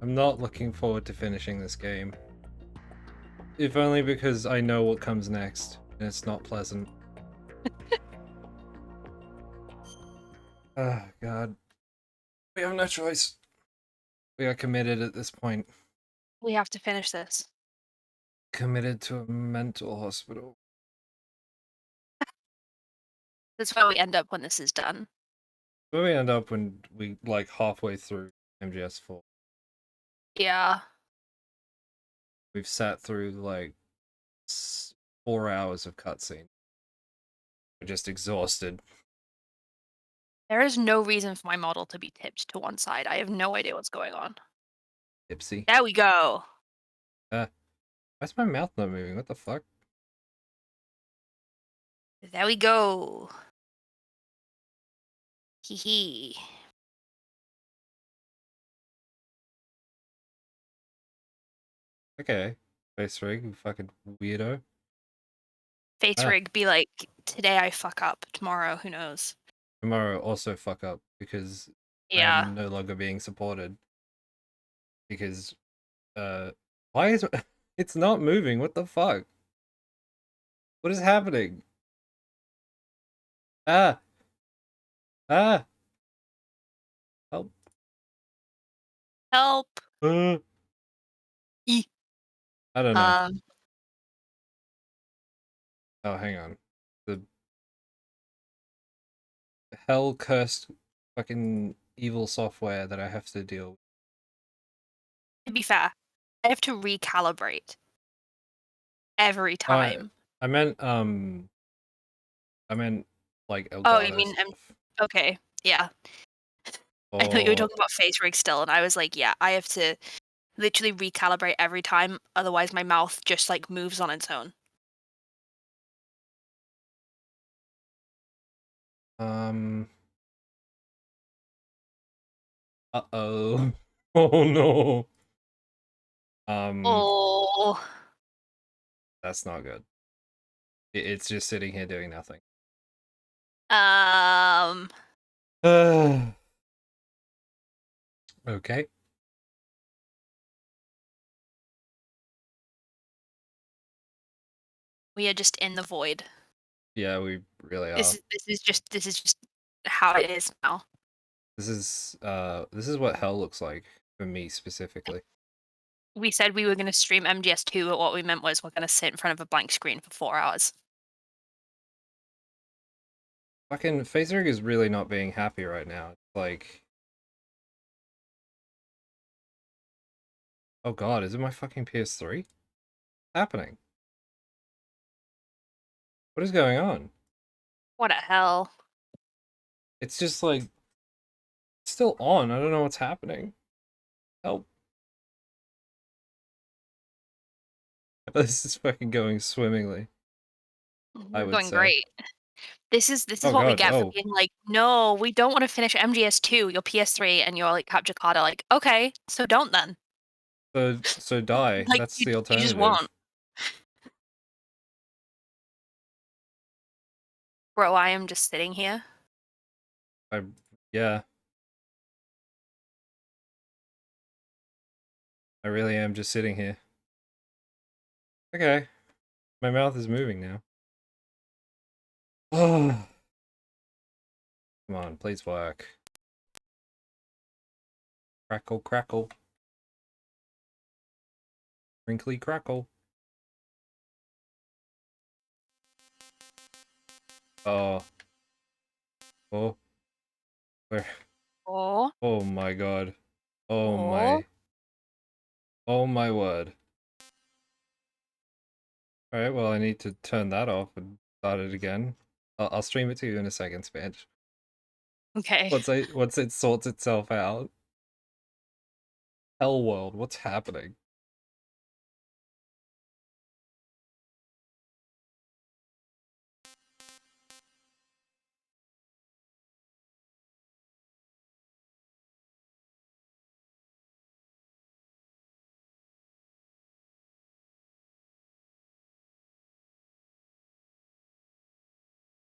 I'm not looking forward to finishing this game. If only because I know what comes next, and it's not pleasant. Oh, God. We have no choice. We are committed at this point. We have to finish this. Committed to a mental hospital. That's where we end up when this is done. Where we end up when we, like, halfway through MGS4. Yeah. We've sat through, like, 4 hours of cutscene. We're just exhausted. There is no reason for my model to be tipped to one side. I have no idea what's going on. Tipsy. There we go. Why's my mouth not moving? What the fuck? There we go. Hee hee. Okay. Face rig, you fucking weirdo. Face Ah, rig be like, today I fuck up. Tomorrow, who knows? tomorrow also fuck up because I Yeah. am no longer being supported. Because, why is it's not moving? What the fuck? What is happening? Ah! Ah! Help. Help. Uh, E. I don't know. Um, Oh, hang on. The hell cursed fucking evil software that I have to deal with. to be fair, I have to recalibrate every I time. I meant I meant like Oh, you Elgato mean stuff. okay. Yeah. I thought you were Or talking about face rig still, and I was like, yeah, I have to literally recalibrate every time, otherwise my mouth just like moves on its own. um uh-oh. Oh no. Um Oh. that's not good. It's just sitting here doing nothing. Um, Okay. we are just in the void. Yeah, we really This are. is this is just how it is now. This is what hell looks like for me specifically. We said we were going to stream MGS2, but what we meant was we're going to sit in front of a blank screen for 4 hours. Fucking FaceRig is really not being happy right now. It's like, oh god, is it my fucking PS3? What's happening? What is going on? What the hell? It's just like it's still on. I don't know what's happening. Help. This is fucking going swimmingly, I We're would going say. great. This is Oh what we god, get for oh. being like, "No, we don't wanna finish MGS2, your PS3 and your, like, capture card are like, okay, so don't then." So die. Like, That's the you just won't. alternative. Bro, I am just sitting here. I yeah, I really am just sitting here. Okay. My mouth is moving now. Oh, come on, please work. Crackle, crackle. Crinkly crackle. Oh, oh, where? Oh, Oh my god. Oh oh. my. Oh my word. Alright, well, I need to turn that off and start it again. I'll stream it to you in a second, Spanch. Okay. Once it sorts itself out. Hell world, what's happening?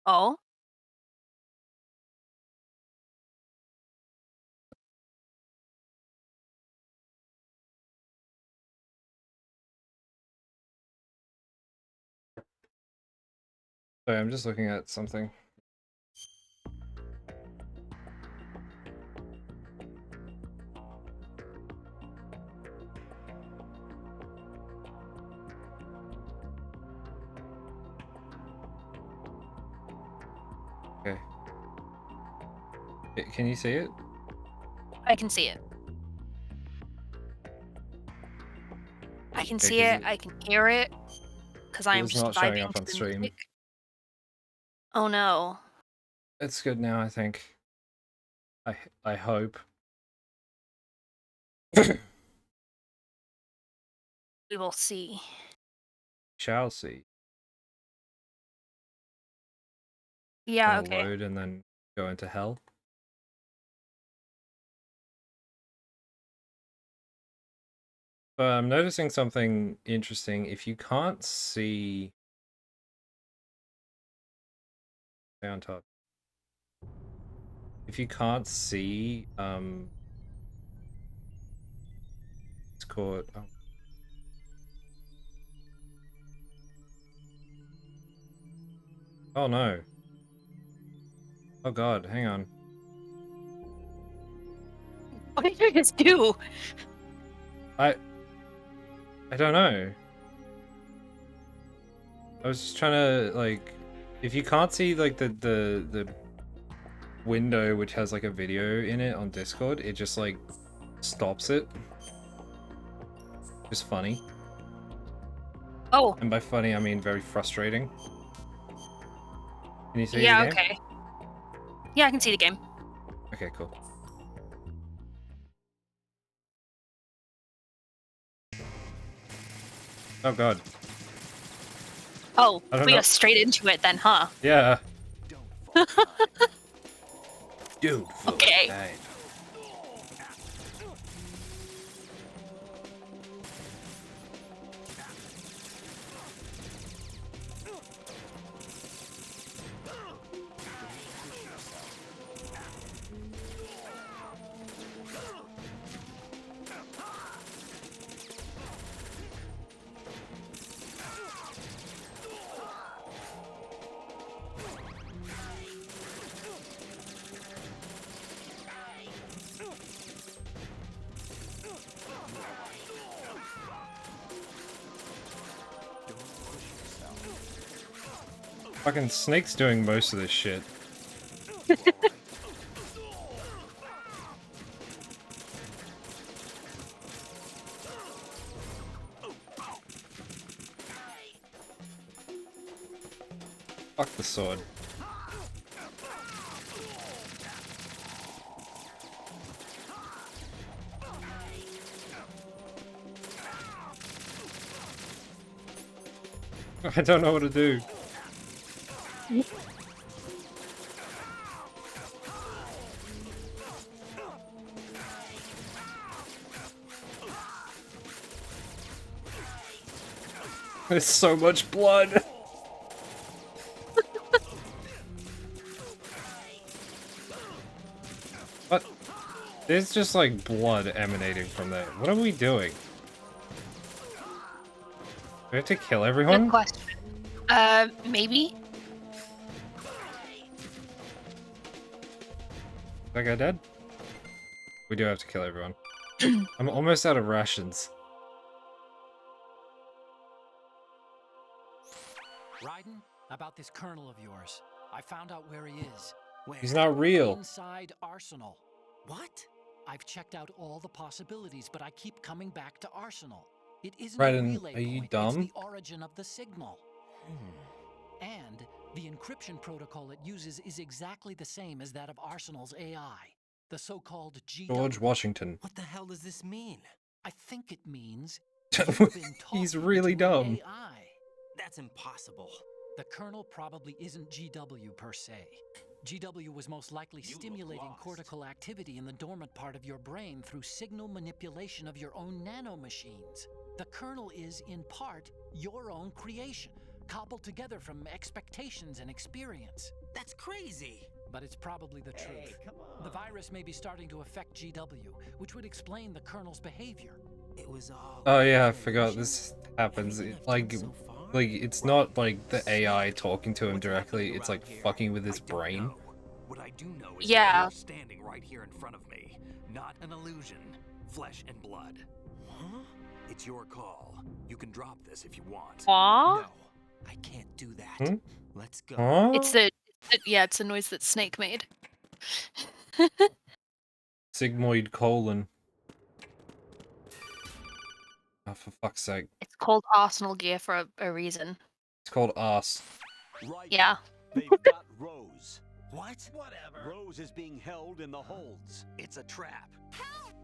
Oh? Sorry, I'm just looking at something. Okay. Can you see it? I can see it. I can Okay, see because it. I can hear it. Because I it am was just not showing vibing up to on the stream. music. Oh no. It's good now, I think. I hope. We will see. Shall see. Yeah, Gonna okay. load and then go into hell. But I'm noticing something interesting. If you can't see down top, if you can't see it's called oh no. Oh god, hang on. What did you guys do? I don't know. I was just trying to like if you can't see like the window which has like a video in it on Discord, it just like stops it. Just funny. Oh. And by funny I mean very frustrating. Can you see the Yeah, game? okay. Yeah, I can see the game. Okay, cool. Oh god. Oh, I don't we know. are straight into it then, huh? Yeah. Dude, Okay. Fucking Snake's doing most of this shit. Fuck the sword. I don't know what to do. There's so much blood. What? There's just like blood emanating from there. What are we doing? Do we have to kill Good everyone? question. Maybe? Is that guy dead? We do have to kill everyone. I'm almost out of rations. Raiden, about this colonel of yours. I found out where he is. Where? He's not real. Inside Arsenal. What? I've checked out all the possibilities, but I keep coming back to Arsenal. It isn't a Raiden, relay are you point, dumb? it's the origin of the signal. And the encryption protocol it uses is exactly the same as that of Arsenal's AI, the so-called GW. George Washington. What the hell does this mean? I think it means you've been He's talking really to an dumb. AI. That's impossible. The kernel probably isn't GW per se. GW was most likely stimulating cortical activity in the dormant part of your brain through signal manipulation of your own nanomachines. The kernel is, in part, your own creation, cobbled together from expectations and experience. That's crazy. But it's probably the truth. The virus may be starting to affect GW, which would explain the kernel's behavior. It was all. Oh yeah, I an forgot illusion? this happens. Everything I've Like done so far? Like, it's not like the AI talking to him directly, it's like fucking with his brain. What I do know is Yeah. that you're standing right here in front of me. Not an illusion. Flesh and blood. Huh? It's your call. You can drop this if you want. Aw. No, I can't do that. Hmm? Let's go. Huh? It's the yeah, it's the noise that Snake made. Sigmoid colon. Oh, for fuck's sake. It's called Arsenal gear for a reason. It's called arse. Right. Yeah. They've got Rose. What? Whatever. Rose is being held in the holds. It's a trap.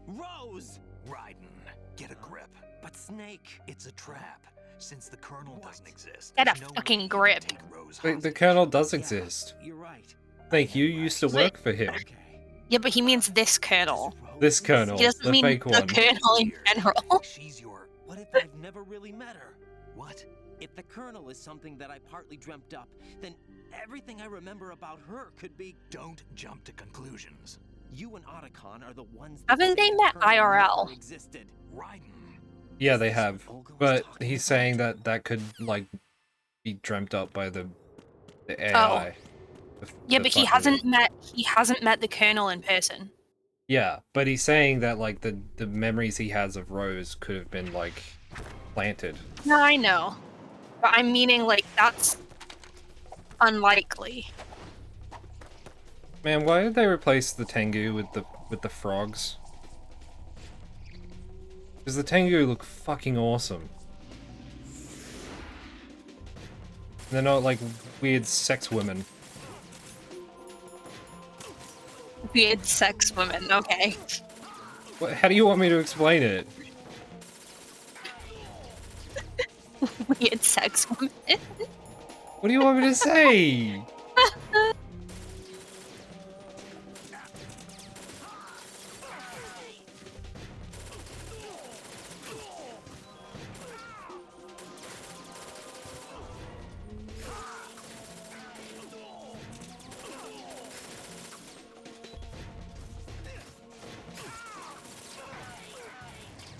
Rose! Raiden, get a grip. But Snake. It's a trap. Since the Colonel doesn't exist, Get a there's no way fucking you can grip. take Rose The hostage. Colonel does Yeah, exist. You're right. Thank you, you used to work for him. Okay. Yeah, but he means this Colonel. This Colonel, He doesn't the mean fake the one. Colonel in general. She's your What if I've never really met her? what? If the Colonel is something that I partly dreamt up, then everything I remember about her could be. Don't jump to conclusions. You and Otacon are the ones that Haven't say they the met Colonel IRL? never existed. Raiden. Yeah, Is they this have. what Olga was But talking he's about? saying that that could, like, be dreamt up by the AI. Yeah, The but he fucking- hasn't met the Colonel in person. Yeah, but he's saying that, like, the memories he has of Rose could have been, like, planted. No, I know. But I'm meaning like that's unlikely. Man, why did they replace the Tengu with the frogs? Because the Tengu look fucking awesome. They're not like weird sex women. Weird sex women, okay. How do you want me to explain it? Weird sex women. What do you want me to say?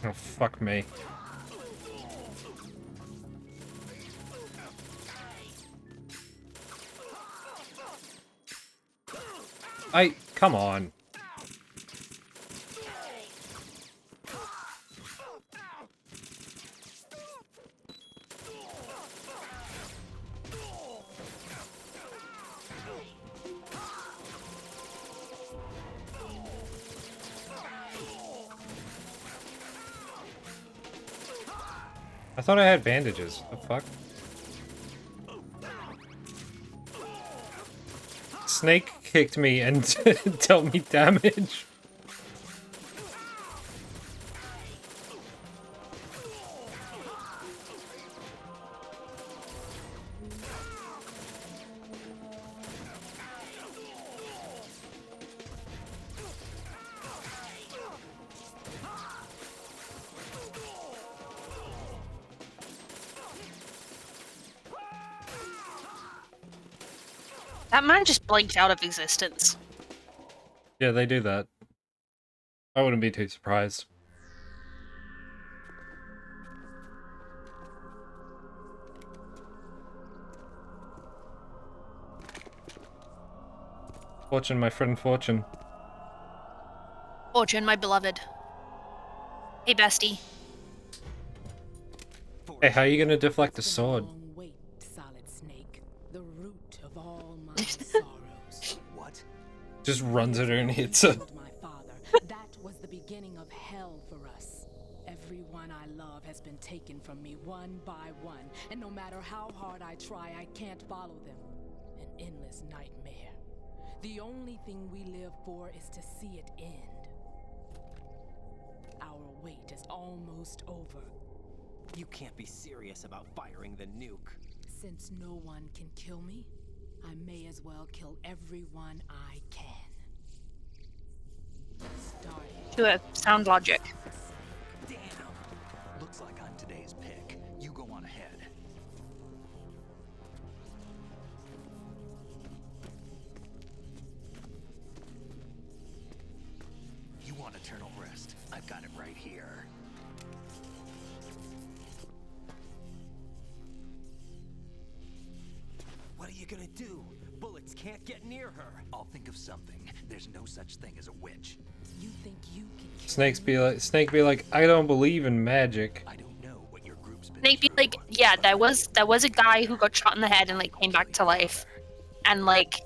Oh, fuck me. Come on. I thought I had bandages. The fuck? Snake kicked me and dealt me damage. That man just blinked out of existence. Yeah, they do that. I wouldn't be too surprised. Fortune, my friend Fortune. Fortune, my beloved. Hey, bestie. Hey, how are you gonna deflect a sword? Long wait, Solid Snake, the root of all my sorrows. What? Just runs at her and hits her. Killed my father. That was the beginning of hell for us. Everyone I love has been taken from me one by one, and no matter how hard I try, I can't follow them. An endless nightmare. The only thing we live for is to see it end. Our wait is almost over. You can't be serious about firing the nuke. Since no one can kill me, I may as well kill everyone I can. Starting. To a sound logic. Damn. Looks like I'm today's pick. You go on ahead. You want eternal rest? I've got it right here. are you gonna do? Bullets can't get near her. I'll think of something. There's no such thing as a witch. You think you can kill Snake be like, I don't believe in magic. I don't know what your group's been Snake be through, like, yeah, but there was a guy who got shot in the head and like came back to life, and like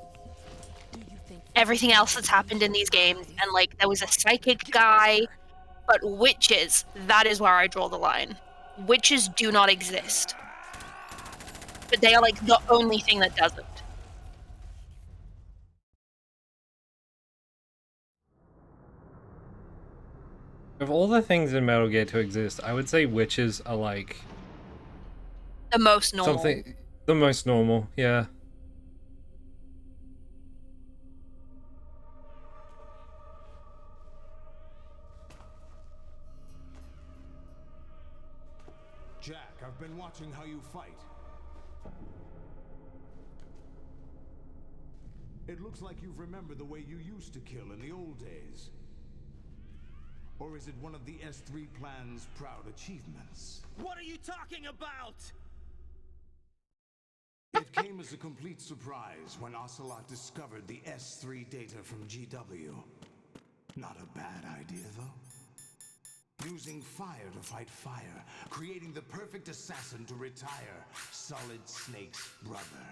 Do you think everything else that's happened in these games, and like there was a psychic guy, but witches, that is where I draw the line. Witches do not exist, but they are like the only thing that doesn't. Of all the things in Metal Gear to exist, I would say witches are like The most normal. something the most normal, yeah. Jack, I've been watching how you fight. It looks like you've remembered the way you used to kill in the old days. Or is it one of the S3 plan's proud achievements? What are you talking about? It came as a complete surprise when Ocelot discovered the S3 data from GW. Not a bad idea, though. Using fire to fight fire, creating the perfect assassin to retire Solid Snake's brother.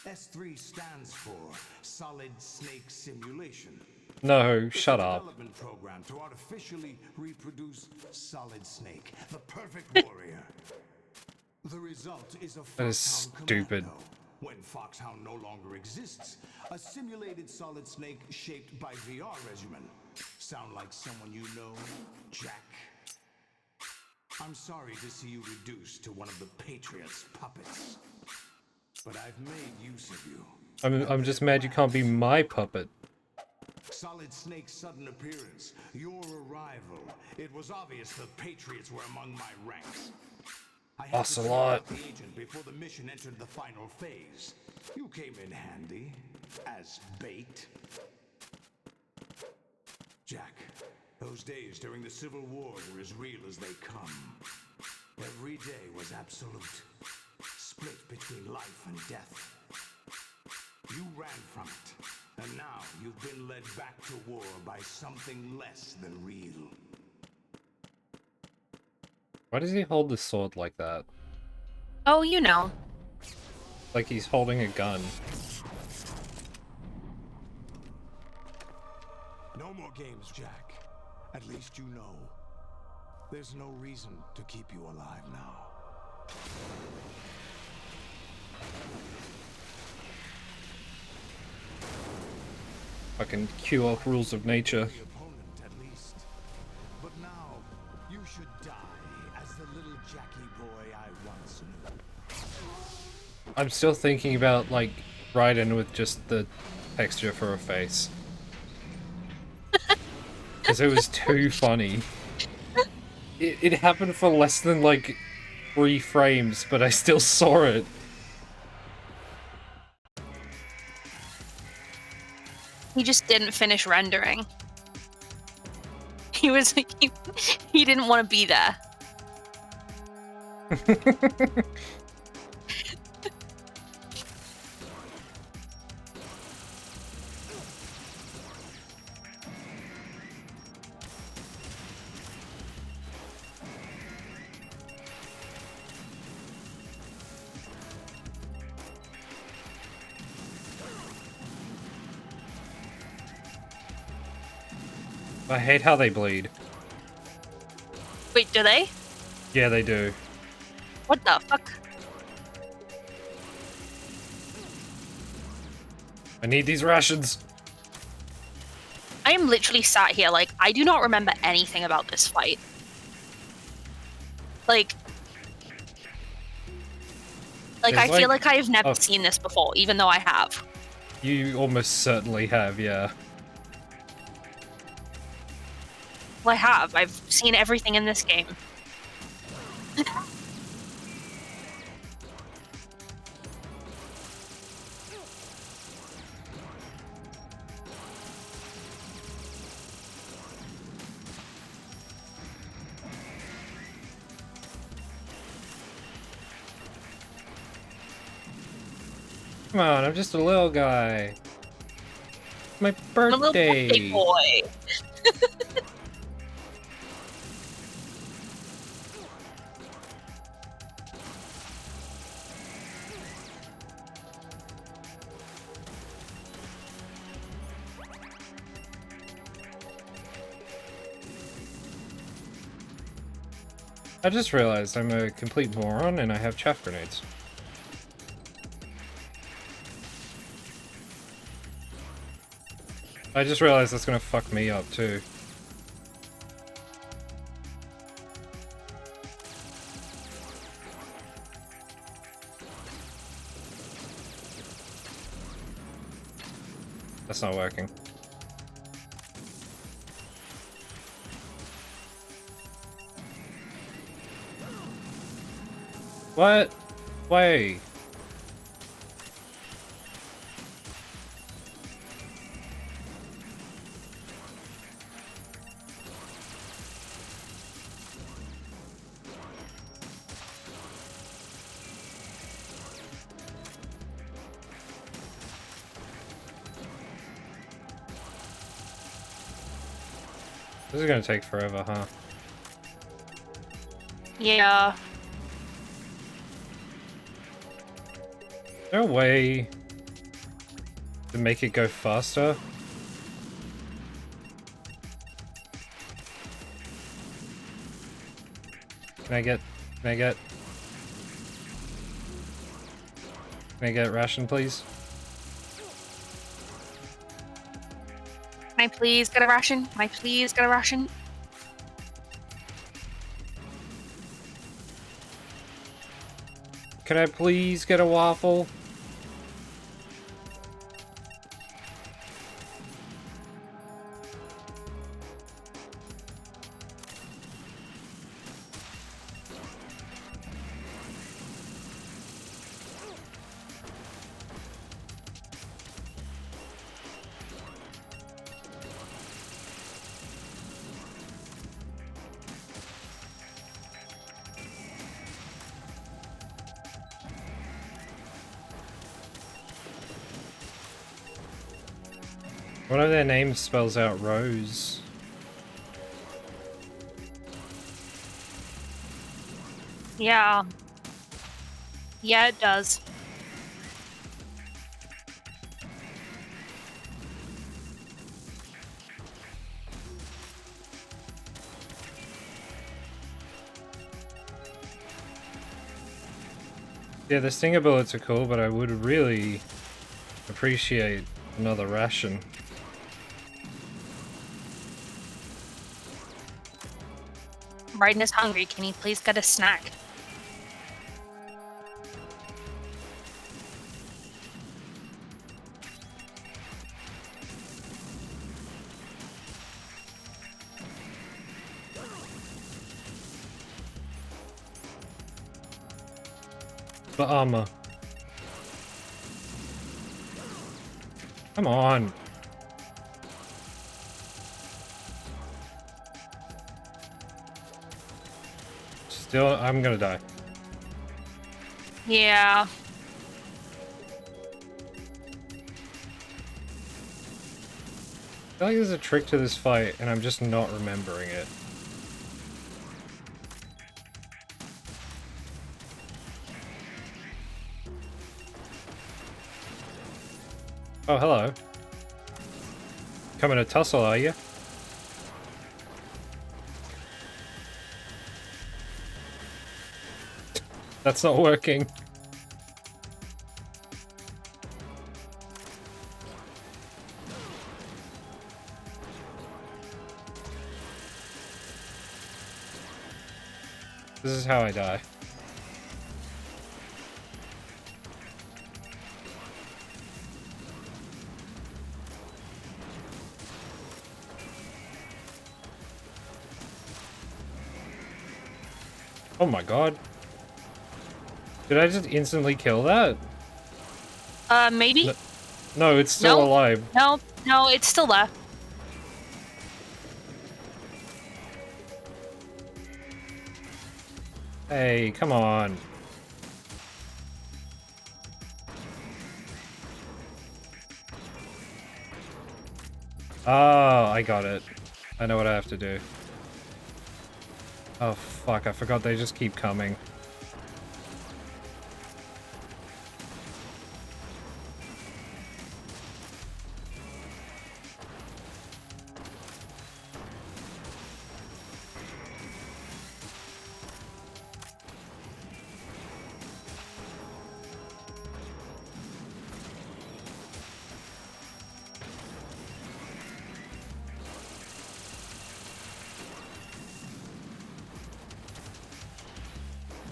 S3 stands for Solid Snake Simulation. No, It's shut a up. development program to artificially reproduce Solid Snake, the perfect warrior. The result is a That is Foxhound stupid. Commando. When Foxhound no longer exists, a simulated Solid Snake shaped by VR regimen. Sound like someone you know, Jack? I'm sorry to see you reduced to one of the Patriots' puppets. But I've made use of you. I'm just mad you can't be my puppet. Solid Snake's sudden appearance, your arrival. It was obvious the Patriots were among my ranks. I had to take Ocelot. out the agent before the mission entered the final phase. You came in handy as bait. Jack, those days during the Civil War were as real as they come. Every day was absolute. Split between life and death. You ran from it, and now you've been led back to war by something less than real. Why does he hold the sword like that? Oh, you know. Like he's holding a gun. No more games, Jack. At least you know. There's no reason to keep you alive now. Fucking cue up rules of nature. The opponent, at least. But now, you should die as the little Jackie boy I once knew. I'm still thinking about like Raiden with just the texture for a face. Because it was too funny. It happened for less than like 3 frames, but I still saw it. He just didn't finish rendering. He was he didn't want to be there. I hate how they bleed. Wait, do they? Yeah, they do. What the fuck? I need these rations. I am literally sat here like I do not remember anything about this fight. Like I feel like I have never seen this before, even though I have. You almost certainly have, yeah. Well, I have. I've seen everything in this game. Come on, I'm just a little guy. My I'm a little birthday birthday. boy. I just realized I'm a complete moron and I have chaff grenades. I just realized that's gonna fuck me up too. That's not working. What? Why? This is gonna take forever, huh? Yeah. Is there a way to make it go faster? Can I get ration, please? Can I please get a ration? Can I please get a ration? Can I please get a waffle? One of their names spells out Rose. Yeah. Yeah, it does. Yeah, the stinger bullets are cool, but I would really appreciate another ration. Raiden is hungry. Can he please get a snack? The armor. Come on. Still, I'm gonna die. Yeah. I feel like there's a trick to this fight, and I'm just not remembering it. Oh, hello. Coming to tussle, are you? That's not working. This is how I die. Oh my god. Did I just instantly kill that? Maybe? No, it's still No. alive. No, no, it's still there. Hey, come on. Oh, I got it. I know what I have to do. Oh, fuck, I forgot they just keep coming.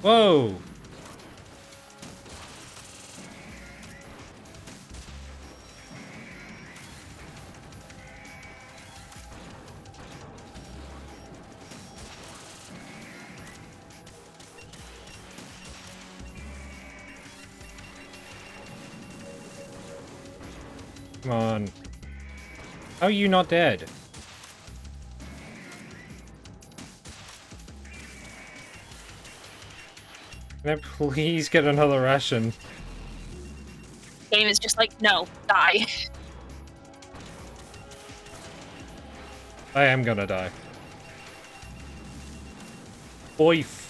Whoa! Come on. How are you not dead? Can I please get another ration? Game is just like, no, die. I am gonna die. Oif.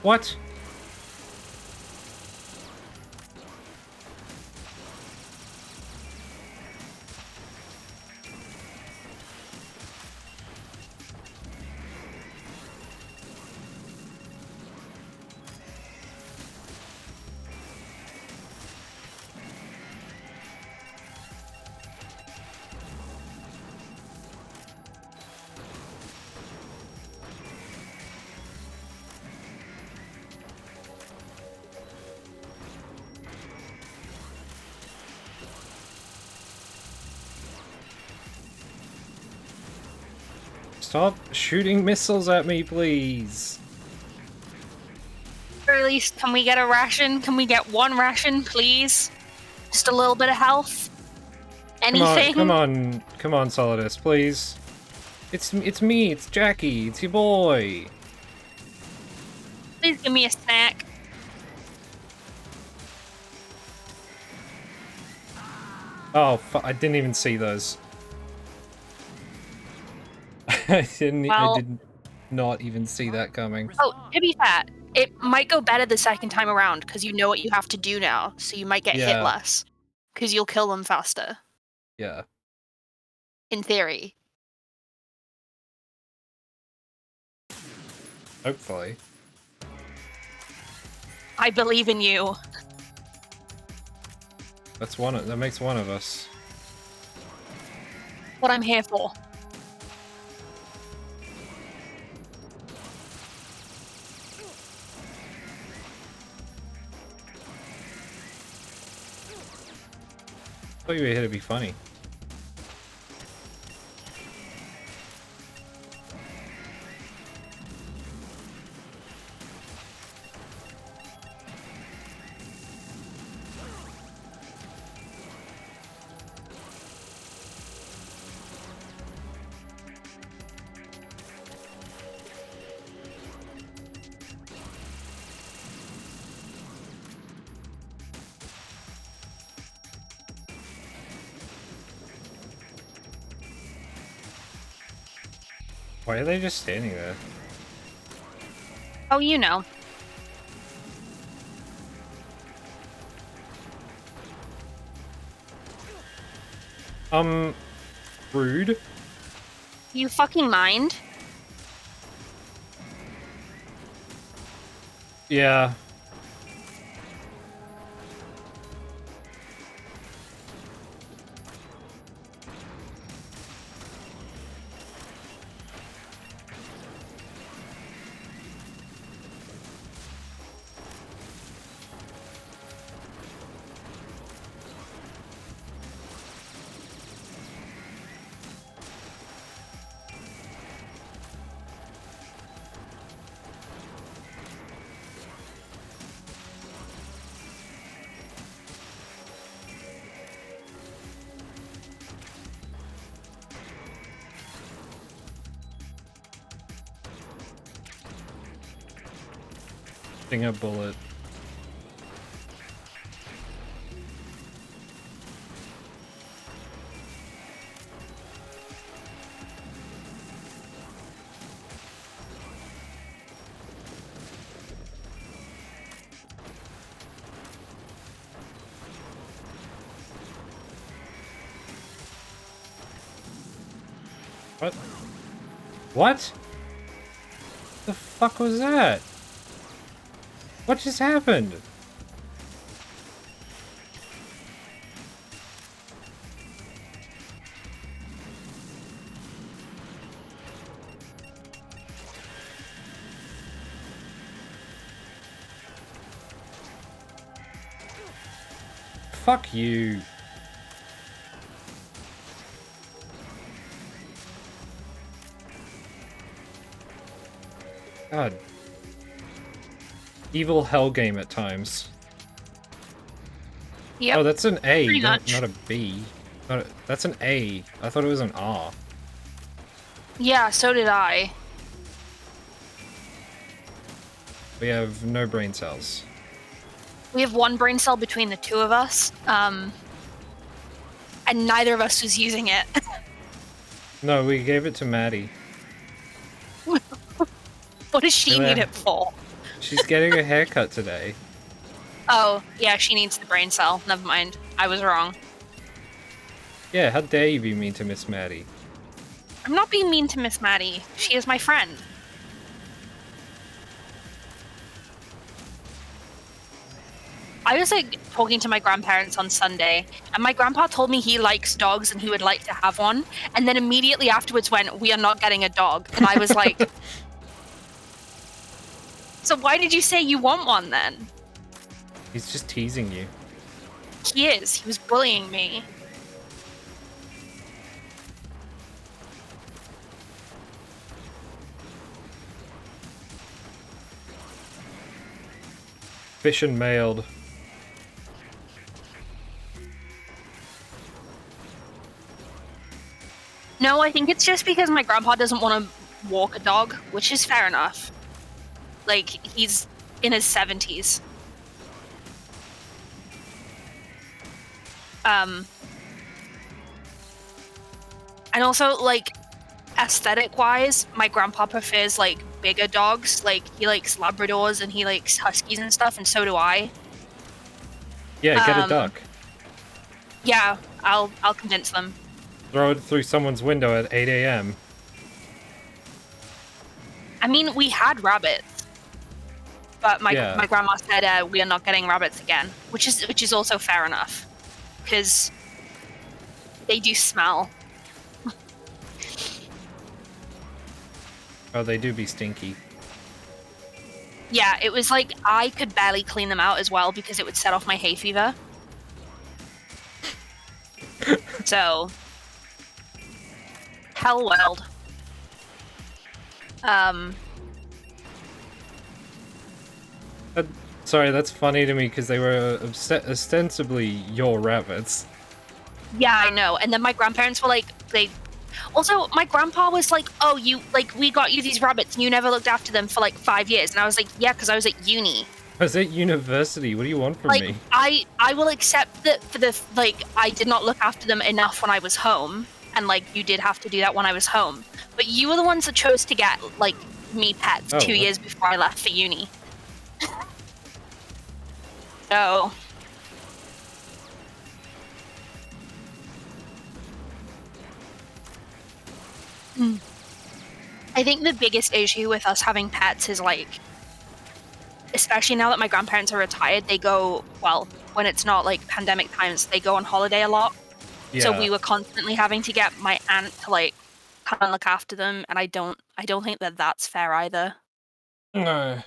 What? Stop shooting missiles at me, please. Or at least, can we get a ration? Can we get one ration, please? Just a little bit of health? Anything? Come on, Solidus, please. It's me, it's Jackie, it's your boy. Please give me a snack. Oh, I didn't even see those. I did not even see that coming. Oh, to be fair, it might go better the second time around, because you know what you have to do now, so you might get hit Yeah. less. Because you'll kill them faster. Yeah. In theory. Hopefully. I believe in you. That makes one of us. What I'm here for. I thought you were here to be funny. Why are they just standing there? Oh, you know. Rude? You fucking mind? Yeah. Stinger bullet. What? What? The fuck was that? What just happened? Fuck you. God. Evil hell game at times. Yep. Oh, that's an A, Pretty not much. a B. That's an A. I thought it was an R. Yeah, so did I. We have no brain cells. We have one brain cell between the two of us, and neither of us was using it. No, we gave it to Maddie. What does she Yeah. need it for? She's getting a haircut today. Oh, yeah, she needs the brain cell. Never mind. I was wrong. Yeah, how dare you be mean to Miss Maddie? I'm not being mean to Miss Maddie. She is my friend. I was like talking to my grandparents on Sunday, and my grandpa told me he likes dogs and he would like to have one, and then immediately afterwards went, "We are not getting a dog." And I was like, "So why did you say you want one then?" He's just teasing you. He is. He was bullying me. Fish and mailed. No, I think it's just because my grandpa doesn't want to walk a dog, which is fair enough. Like, he's in his 70s. And also, like, aesthetic-wise, my grandpa prefers, like, bigger dogs. Like, he likes Labradors and he likes Huskies and stuff, and so do I. Yeah, get a duck. Yeah, I'll convince them. Throw it through someone's window at 8 a.m. I mean, we had rabbits, but my grandma said we are not getting rabbits again, which is also fair enough, because they do smell. Oh, they do be stinky. Yeah, it was like I could barely clean them out as well because it would set off my hay fever. So, hell world. Sorry, that's funny to me because they were ostensibly your rabbits. Yeah, I know. And then my grandparents were like, also, my grandpa was like, "Oh, we got you these rabbits and you never looked after them for like 5 years." And I was like, "Yeah, because I was at uni." I was at university. What do you want from Like, me? I will accept that for the, like, I did not look after them enough when I was home. And, like, you did have to do that when I was home. But you were the ones that chose to get, like, me pets 2 years before I left for uni. So... I think the biggest issue with us having pets is, like, especially now that my grandparents are retired, they go, well, when it's not, like, pandemic times, they go on holiday a lot. Yeah. So we were constantly having to get my aunt to, like, come and look after them, and I don't think that that's fair either. No.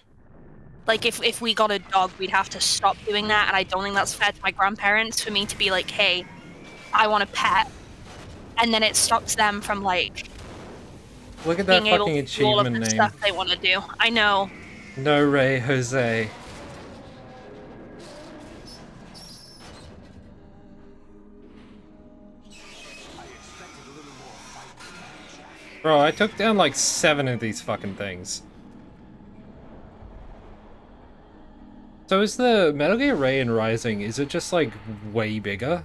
Like, if we got a dog, we'd have to stop doing that, and I don't think that's fair to my grandparents for me to be like, "Hey, I want a pet," and then it stops them from, like, Look at that being able fucking to do all of achievement the name. stuff they want to do. I know. No Ray Jose. Bro, I took down like 7 of these fucking things. So is the Metal Gear Ray and Rising, is it just like way bigger?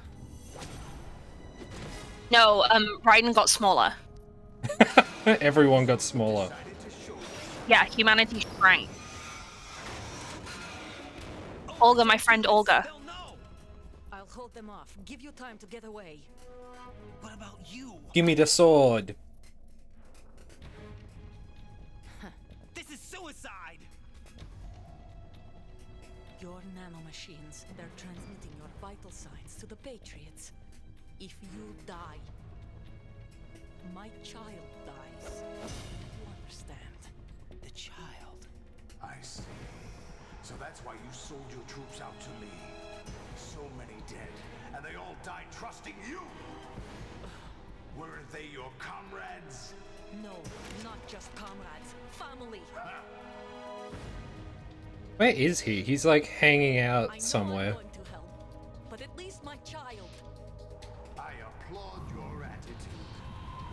No, Raiden got smaller. Everyone got smaller. Yeah, humanity shrank. Olga, my friend Olga. They'll know. I'll hold them off. Give you time to get away. What about you? Give me the sword. This is suicide. Your nanomachines, they're transmitting your vital signs to the Patriots. If you die, my child dies. You understand? The child. I see. So that's why you sold your troops out to me. So many dead, and they all died trusting you. Weren't they your comrades? No, not just comrades. Family. Where is he? He's like hanging I out know somewhere. I'm going to hell, but at least my child. I applaud your attitude.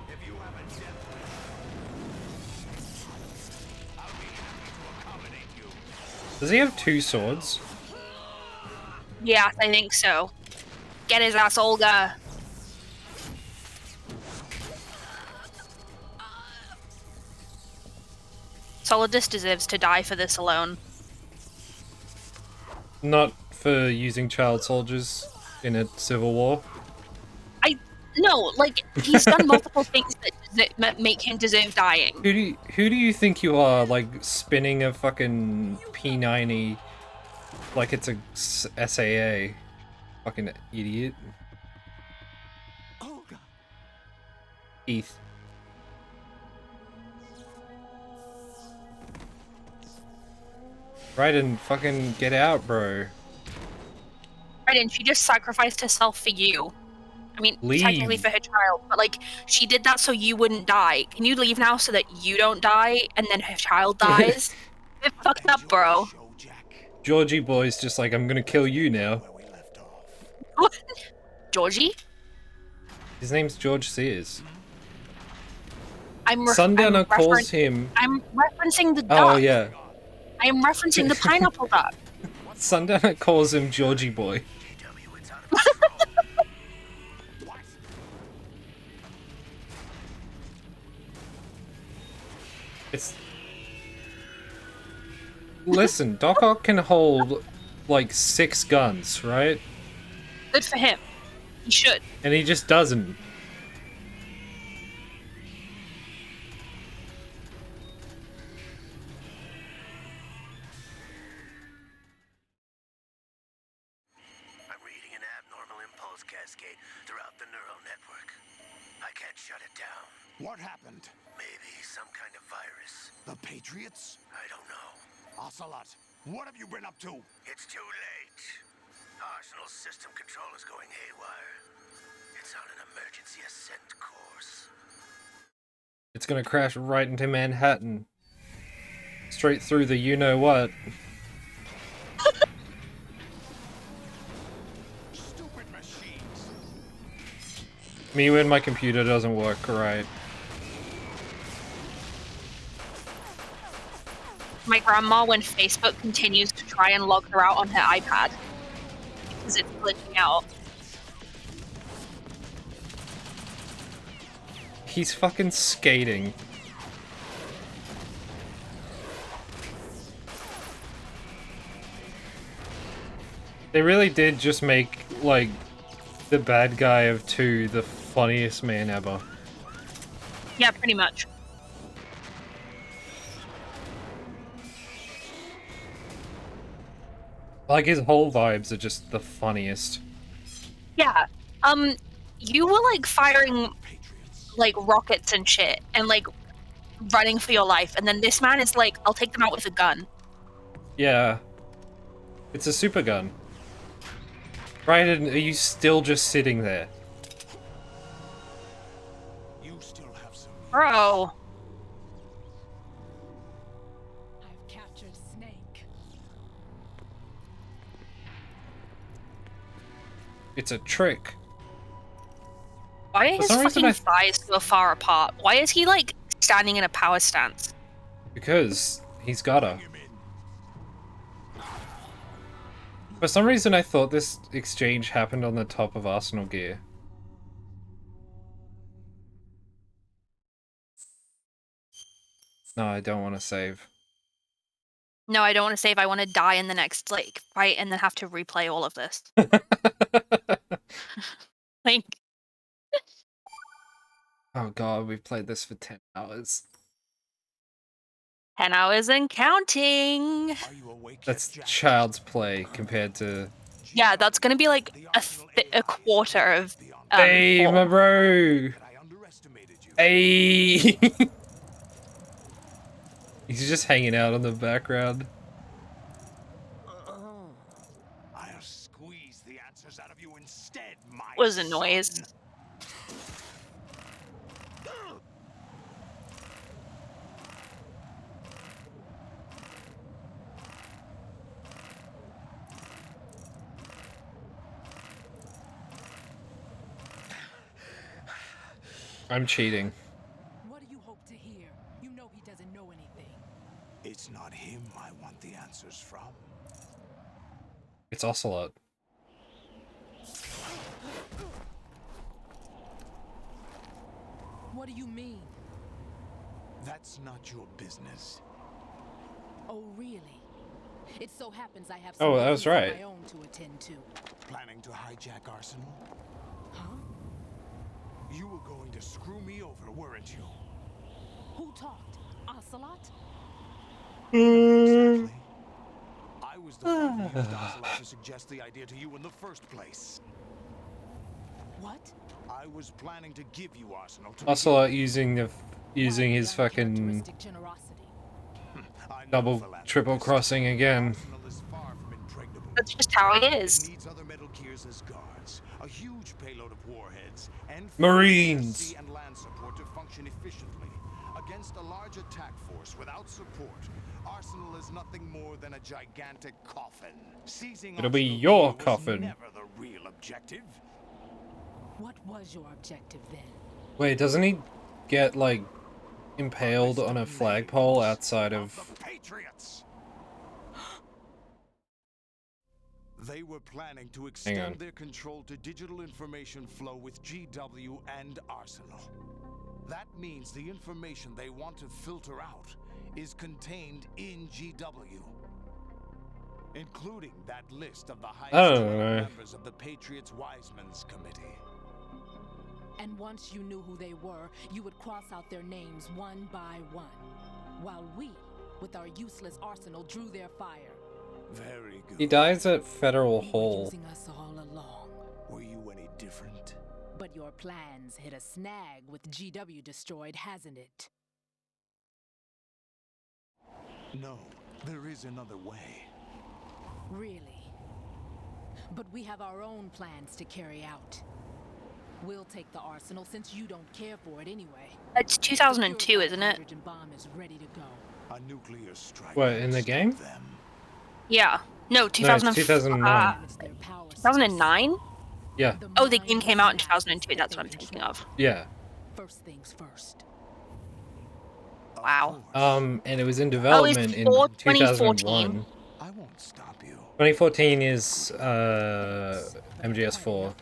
If you have a death wish, I'll be happy to accommodate you. Does he have two swords? Yeah, I think so. Get his ass, Olga. Solidus deserves to die for this alone. Not for using child soldiers in a civil war. No, like, he's done multiple things that make him deserve dying. Who do you think you are? Like spinning a fucking P90 like it's a SAA. Fucking idiot. Olga. Heath. Raiden, fucking get out, bro. Raiden, she just sacrificed herself for you. I mean, technically Leave. for her child, but like, she did that so you wouldn't die. Can you leave now so that you don't die and then her child dies? It fucked up, bro. Show, Jack, Georgie boy's just like, I'm gonna kill you now. where we left off. What? Georgie? His name's George Sears. I'm Sundowner calls him... I'm referencing the duck. Oh, yeah. I am referencing the pineapple duck. Sundowner calls him Georgie boy. It's... Listen, Doc Ock can hold, like, 6 guns, right? Good for him. He should. And he just doesn't. I'm reading an abnormal impulse cascade throughout the neural network. I can't shut it down. What happened? Maybe some kind of virus. The Patriots? I don't know. Ocelot, what have you been up to? It's too late. Arsenal system control is going haywire. It's on an emergency ascent course. It's gonna crash right into Manhattan. Straight through the you-know-what. Stupid machines. Me when my computer doesn't work right. My grandma, when Facebook continues to try and log her out on her iPad because it's glitching out. He's fucking skating. They really did just make, like, the bad guy of 2 the funniest man ever. Yeah, pretty much. Like, his whole vibes are just the funniest. Yeah. You were like firing like rockets and shit and like running for your life, and then this man is like, I'll take them out with a gun. Yeah. It's a super gun. Raiden, are you still just sitting there? You still have some. Bro. I've captured Snake. It's a trick. Why are For his some reason, fucking thighs so far apart? Why is he like standing in a power stance? Because he's gotta. For some reason, I thought this exchange happened on the top of Arsenal gear. No, I don't want to save. No, I don't want to save. I want to die in the next like fight and then have to replay all of this. Like, Oh god, we've played this for 10 hours. 10 hours and counting. Are you awake That's yet, Jack? child's play compared to... Yeah, that's gonna be like a quarter of Hey, my 4. bro! But I underestimated you. Hey! He's just hanging out in the background. I'll squeeze the answers out of you instead, my Was a noise. son. I'm cheating. What do you hope to hear? You know he doesn't know anything. It's not him I want the answers from. It's Ocelot. What do you mean? That's not your business. Oh, really? It so happens I have Oh, some that was business of right. my own to attend to. Planning to hijack Arsenal? Huh? You were going to screw me over, weren't you? Who talked? Ocelot? Exactly. I was the one who used Ocelot to suggest the idea to you in the first place. What? I was planning to give you Arsenal to Ocelot begin with. using his fucking Uncharacteristic generosity. I know double, philanthropist. triple crossing again. Arsenal is far from impregnable. That's just how it It is. needs other Metal Gears as guards, a huge payload of warheads, and Marines. sea and land support to function efficiently. Against a large attack force without support, Arsenal is nothing more than a gigantic coffin. Seizing It'll be Arsenal your was coffin. never the real objective. What was your objective then? Wait, doesn't he get, like, impaled on a flagpole outside of... The Patriots. They were planning to on. extend their control to digital information flow with GW and Arsenal. That means the information they want to filter out is contained in GW, including that list of the I don't highest know. members of the Patriots Wiseman's Committee. And once you knew who they were, you would cross out their names one by one, while we, with our useless arsenal, drew their fire. Very good. He dies at Federal You were Hall. using us all along. Were you any different? But your plans hit a snag with GW destroyed, hasn't it? No, there is another way. Really? But we have our own plans to carry out. We'll take the arsenal since you don't care for it anyway. It's 2002, isn't it? Hydrogen bomb is ready to go. A nuclear strike. What, in the game? Them. Yeah. No, No, it's 2009. 2009? Yeah, Oh, the game came out in 2002. That's what I'm thinking of. yeah. First things first. Wow. And it was in development in for 2001. 2014. I won't stop you. 2014 is, MGS4.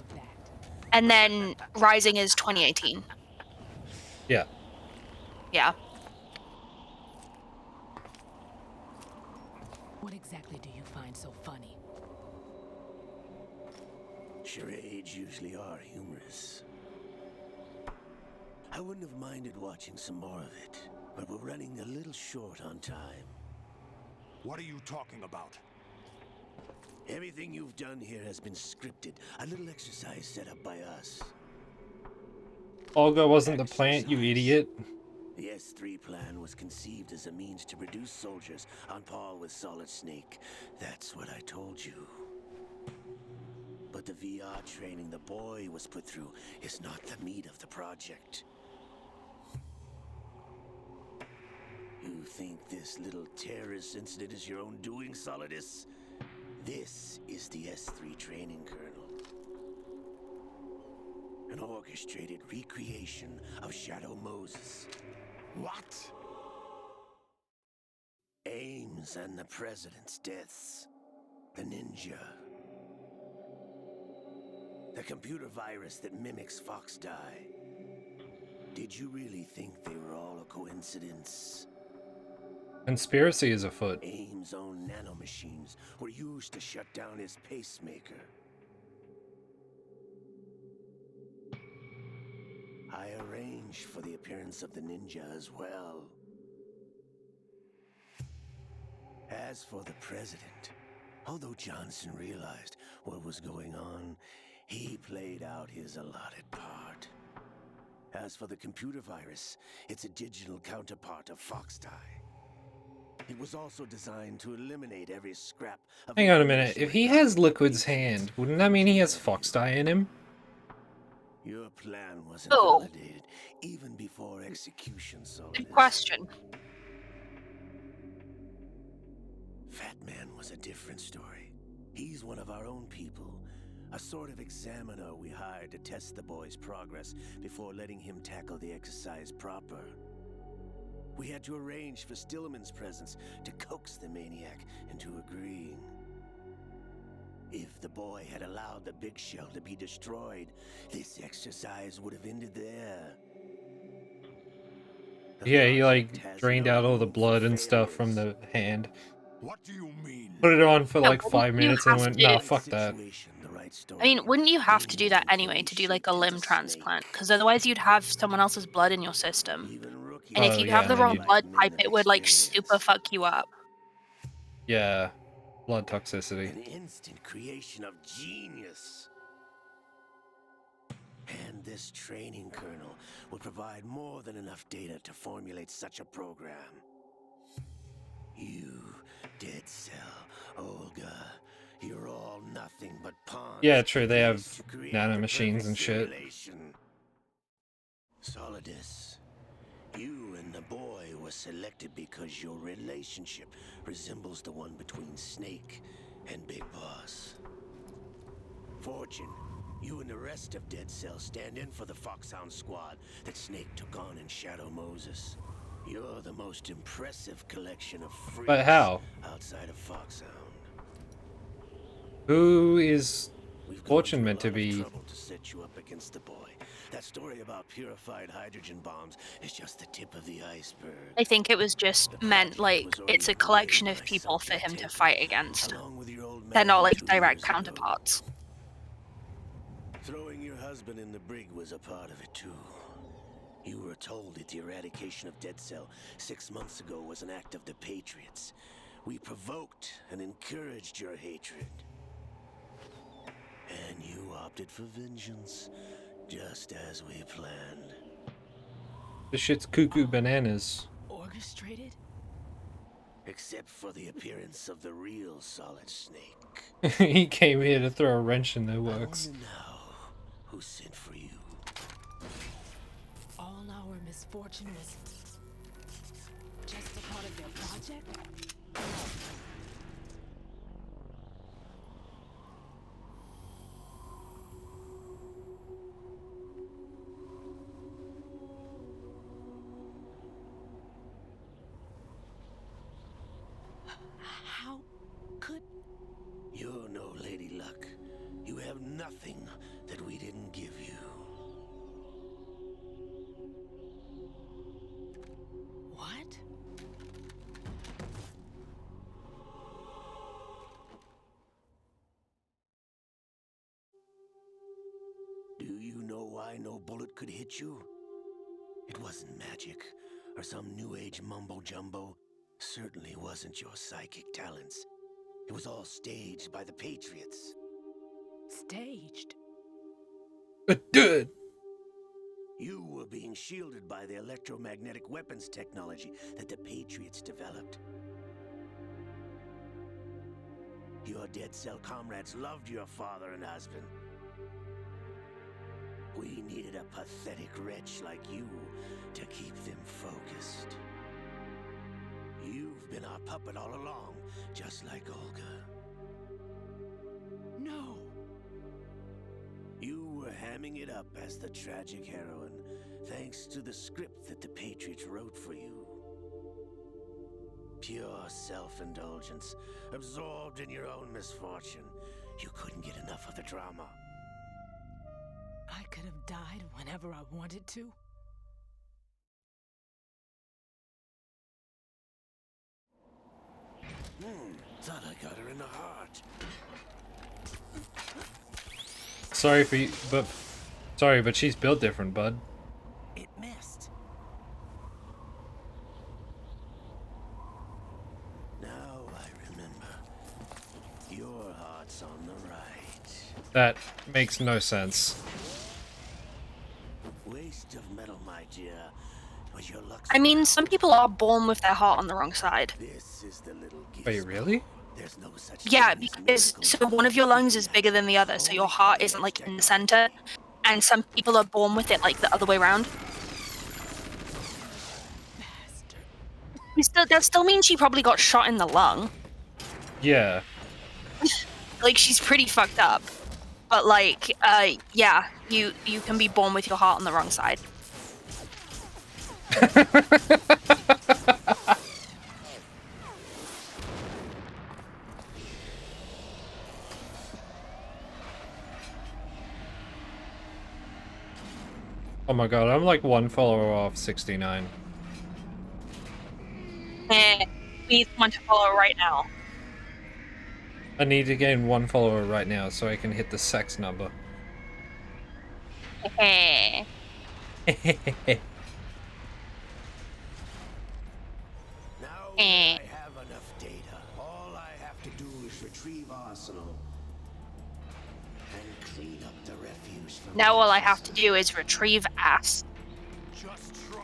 And then Rising is 2018. Yeah. Yeah. What exactly do you find so funny? Charades usually are humorous. I wouldn't have minded watching some more of it, but we're running a little short on time. What are you talking about? Everything you've done here has been scripted, a little exercise set up by us. Olga wasn't the plant, you idiot. The S3 plan was conceived as a means to produce soldiers on par with Solid Snake. That's what I told you. But the VR training the boy was put through is not the meat of the project. You think this little terrorist incident is your own doing, Solidus? This is the S3 training kernel. An orchestrated recreation of Shadow Moses. What? Ames and the president's deaths. The ninja The computer virus that mimics Fox Die. Did you really think they were all a coincidence? Conspiracy is afoot. AIM's own nanomachines were used to shut down his pacemaker. I arranged for the appearance of the ninja as well. As for the president, although Johnson realized what was going on, he played out his allotted part. As for the computer virus, it's a digital counterpart of Fox Die. It was also designed to eliminate every scrap of... Hang on a minute. If he has Liquid's hand, wouldn't that mean he has Fox Die in him? Your plan was Oh. invalidated even before execution, Solidus. Good question. Fat Man was a different story. He's one of our own people. A sort of examiner we hired to test the boy's progress before letting him tackle the exercise proper. We had to arrange for Stillman's presence to coax the maniac into agreeing. If the boy had allowed the big shell to be destroyed, this exercise would have ended there. Yeah, he like drained out all the blood and stuff from the hand. What do you mean? Put it on for Yeah, like 5 wouldn't you minutes and have went, to- nah, fuck that. I mean, wouldn't you have to do that anyway to do like a limb transplant? Because otherwise you'd have someone else's blood in your system. And if Oh, you yeah, have the and then wrong you'd- blood type, it would like super fuck you up. Yeah, blood toxicity. An instant creation of genius. And this training kernel would provide more than enough data to formulate such a program. You, Dead Cell, Olga, you're all nothing but pawns. Yeah, true, they have used to create nanomachines the and shit. perfect simulation. Solidus, you and the boy were selected because your relationship resembles the one between Snake and Big Boss. Fortune, you and the rest of Dead Cell stand in for the Foxhound squad that Snake took on in Shadow Moses. You're the most impressive collection of freaks But how? outside of Foxhound. Who is We've gone Fortune through a meant to lot of be? trouble to set you up against the boy. That story about purified hydrogen bombs is just the tip of the iceberg. I think it was just meant like it's a collection of people for him to fight against. Along with your old They're man not like 2 direct years ago. counterparts. Throwing your husband in the brig was a part of it too. You were told that the eradication of Dead Cell 6 months ago was an act of the Patriots. We provoked and encouraged your hatred. And you opted for vengeance, just as we planned. This shit's cuckoo bananas. Orchestrated? Except for the appearance of the real Solid Snake. He came here to throw a wrench in the I works. wonder now who sent for you. All our misfortune was just a part of their project? How could... You're no Lady Luck. You have nothing that we didn't give you. What? Do you know why no bullet could hit you? It wasn't magic or some new age mumbo jumbo. Certainly wasn't your psychic talents. It was all staged by the Patriots. Staged? Dude. You were being shielded by the electromagnetic weapons technology that the Patriots developed. Your Dead Cell comrades loved your father and husband. We needed a pathetic wretch like you to keep them focused. You've been our puppet all along, just like Olga. No. You were hamming it up as the tragic heroine, thanks to the script that the Patriots wrote for you. Pure I could have died whenever I wanted to. Thought I got her in the heart. Sorry for you, but sorry, but she's built different, bud. It missed. Now I remember. Your heart's on the right. That makes no sense. Waste of metal, my dear. Was your luck? I mean, some people are born with their heart on the wrong side. This is the little gift. Wait, really? There's no such Yeah, thing as because miracle. so one of your lungs is bigger than the other, so your heart isn't like in the center, and some people are born with it like the other way around. That still means she probably got shot in the lung. Yeah. Like, she's pretty fucked up. But like, yeah, you can be born with your heart on the wrong side. Oh my god, I'm like one follower off 69. We need someone to follow right now. I need to gain one follower right now so I can hit the sex number. Eh. Now that I have enough data, all I have to do is retrieve Arsenal and clean up the refuse from Now all I have to do is retrieve ass. Just try.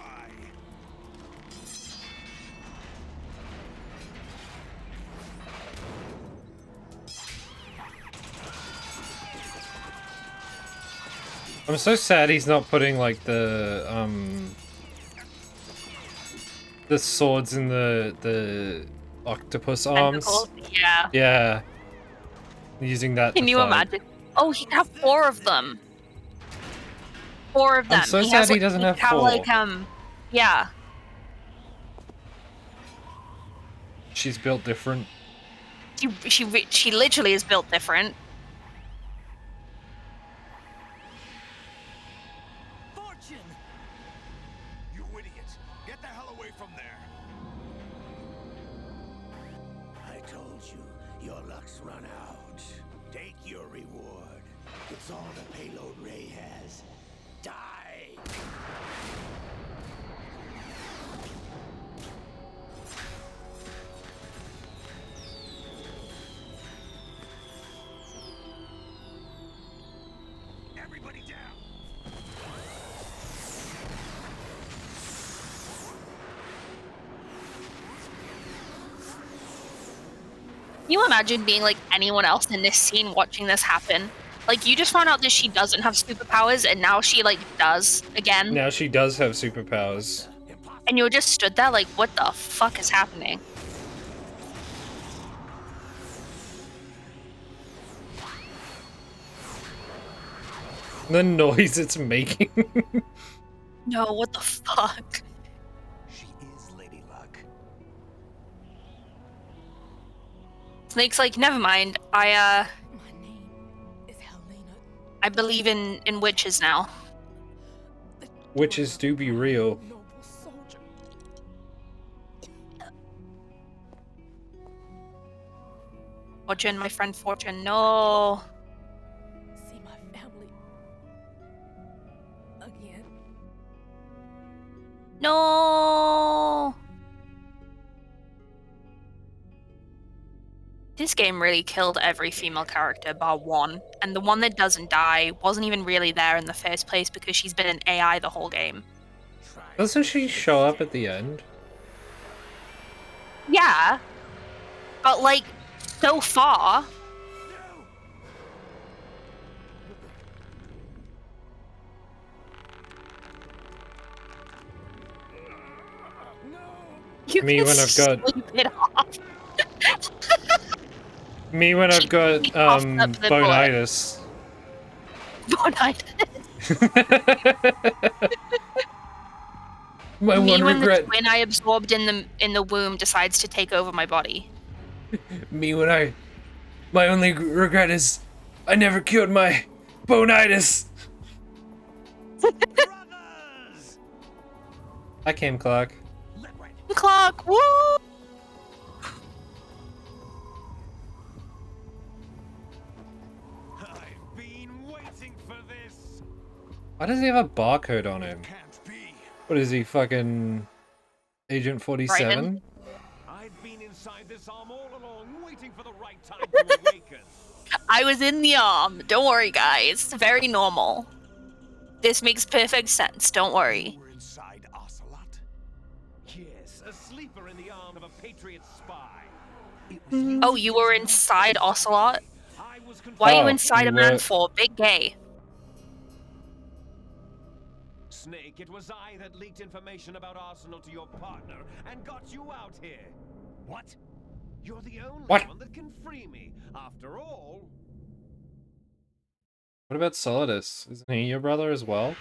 I'm so sad he's not putting like the swords in the octopus arms. Tentacles, yeah. Yeah. Using that Can to you fight. imagine? Oh, he can have 4 of them. 4 of them. I'm so he sad has, he like, doesn't have can 4. Like, yeah. She's built different. She literally is built different. Fortune! You idiot! Get the hell away from there! I told you, your luck's run out. Take your reward. It's all the payload Ray has. Die! Everybody down! Can you imagine being like anyone else in this scene watching this happen? Like, you just found out that she doesn't have superpowers and now she like does again. Now she does have superpowers. And you just stood there like, what the fuck is happening? The noise it's making. No, what the fuck? She is Lady Luck. Snake's like, never mind. My name is Helena. I believe in witches now. Witches do be real. Noble soldier. Fortune, my friend Fortune, no. See my family again. No. This game really killed every female character bar one, and the one that doesn't die wasn't even really there in the first place because she's been an AI the whole game. Doesn't she show up at the end? Yeah, but like, so far. You Me can when I've got- sleep it off. Me when I've got She coughs up the blood. bonitis. My Me one when regret. the twin I absorbed in the womb decides to take over my body. Me when I. My only regret is I never cured my bonitis. Brothers! I came, Clark. Clark, woo! I've been waiting for this. Why does he have a barcode on him? Can't be. What is he, fucking Agent 47? I've been inside this arm all along, waiting for the right time to awaken. I was in the arm. Don't worry, guys. Very normal. This makes perfect sense. Don't worry. You were inside Ocelot? Yes, a sleeper in the arm of a Patriot spy. Oh, you were inside Ocelot? I was Why are you Oh, inside you a man were- for? Big gay. Snake, it was I that leaked information about Arsenal to your partner and got you out here. What? You're the only What? one that can free me. After all, What about Solidus? Isn't he your brother as well? I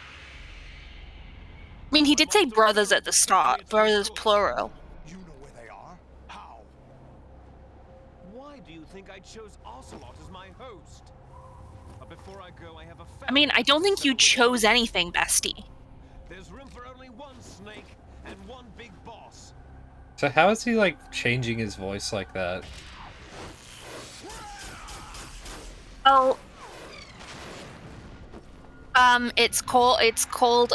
mean, he did say brothers at the start. Brothers plural. You know where they are? How? why do you think I chose Ocelot as my host? But before I go, I have a I mean, I don't think you chose anything, bestie. There's room for only one Snake and one big boss. So how is he, like, changing his voice like that? Oh. It's called,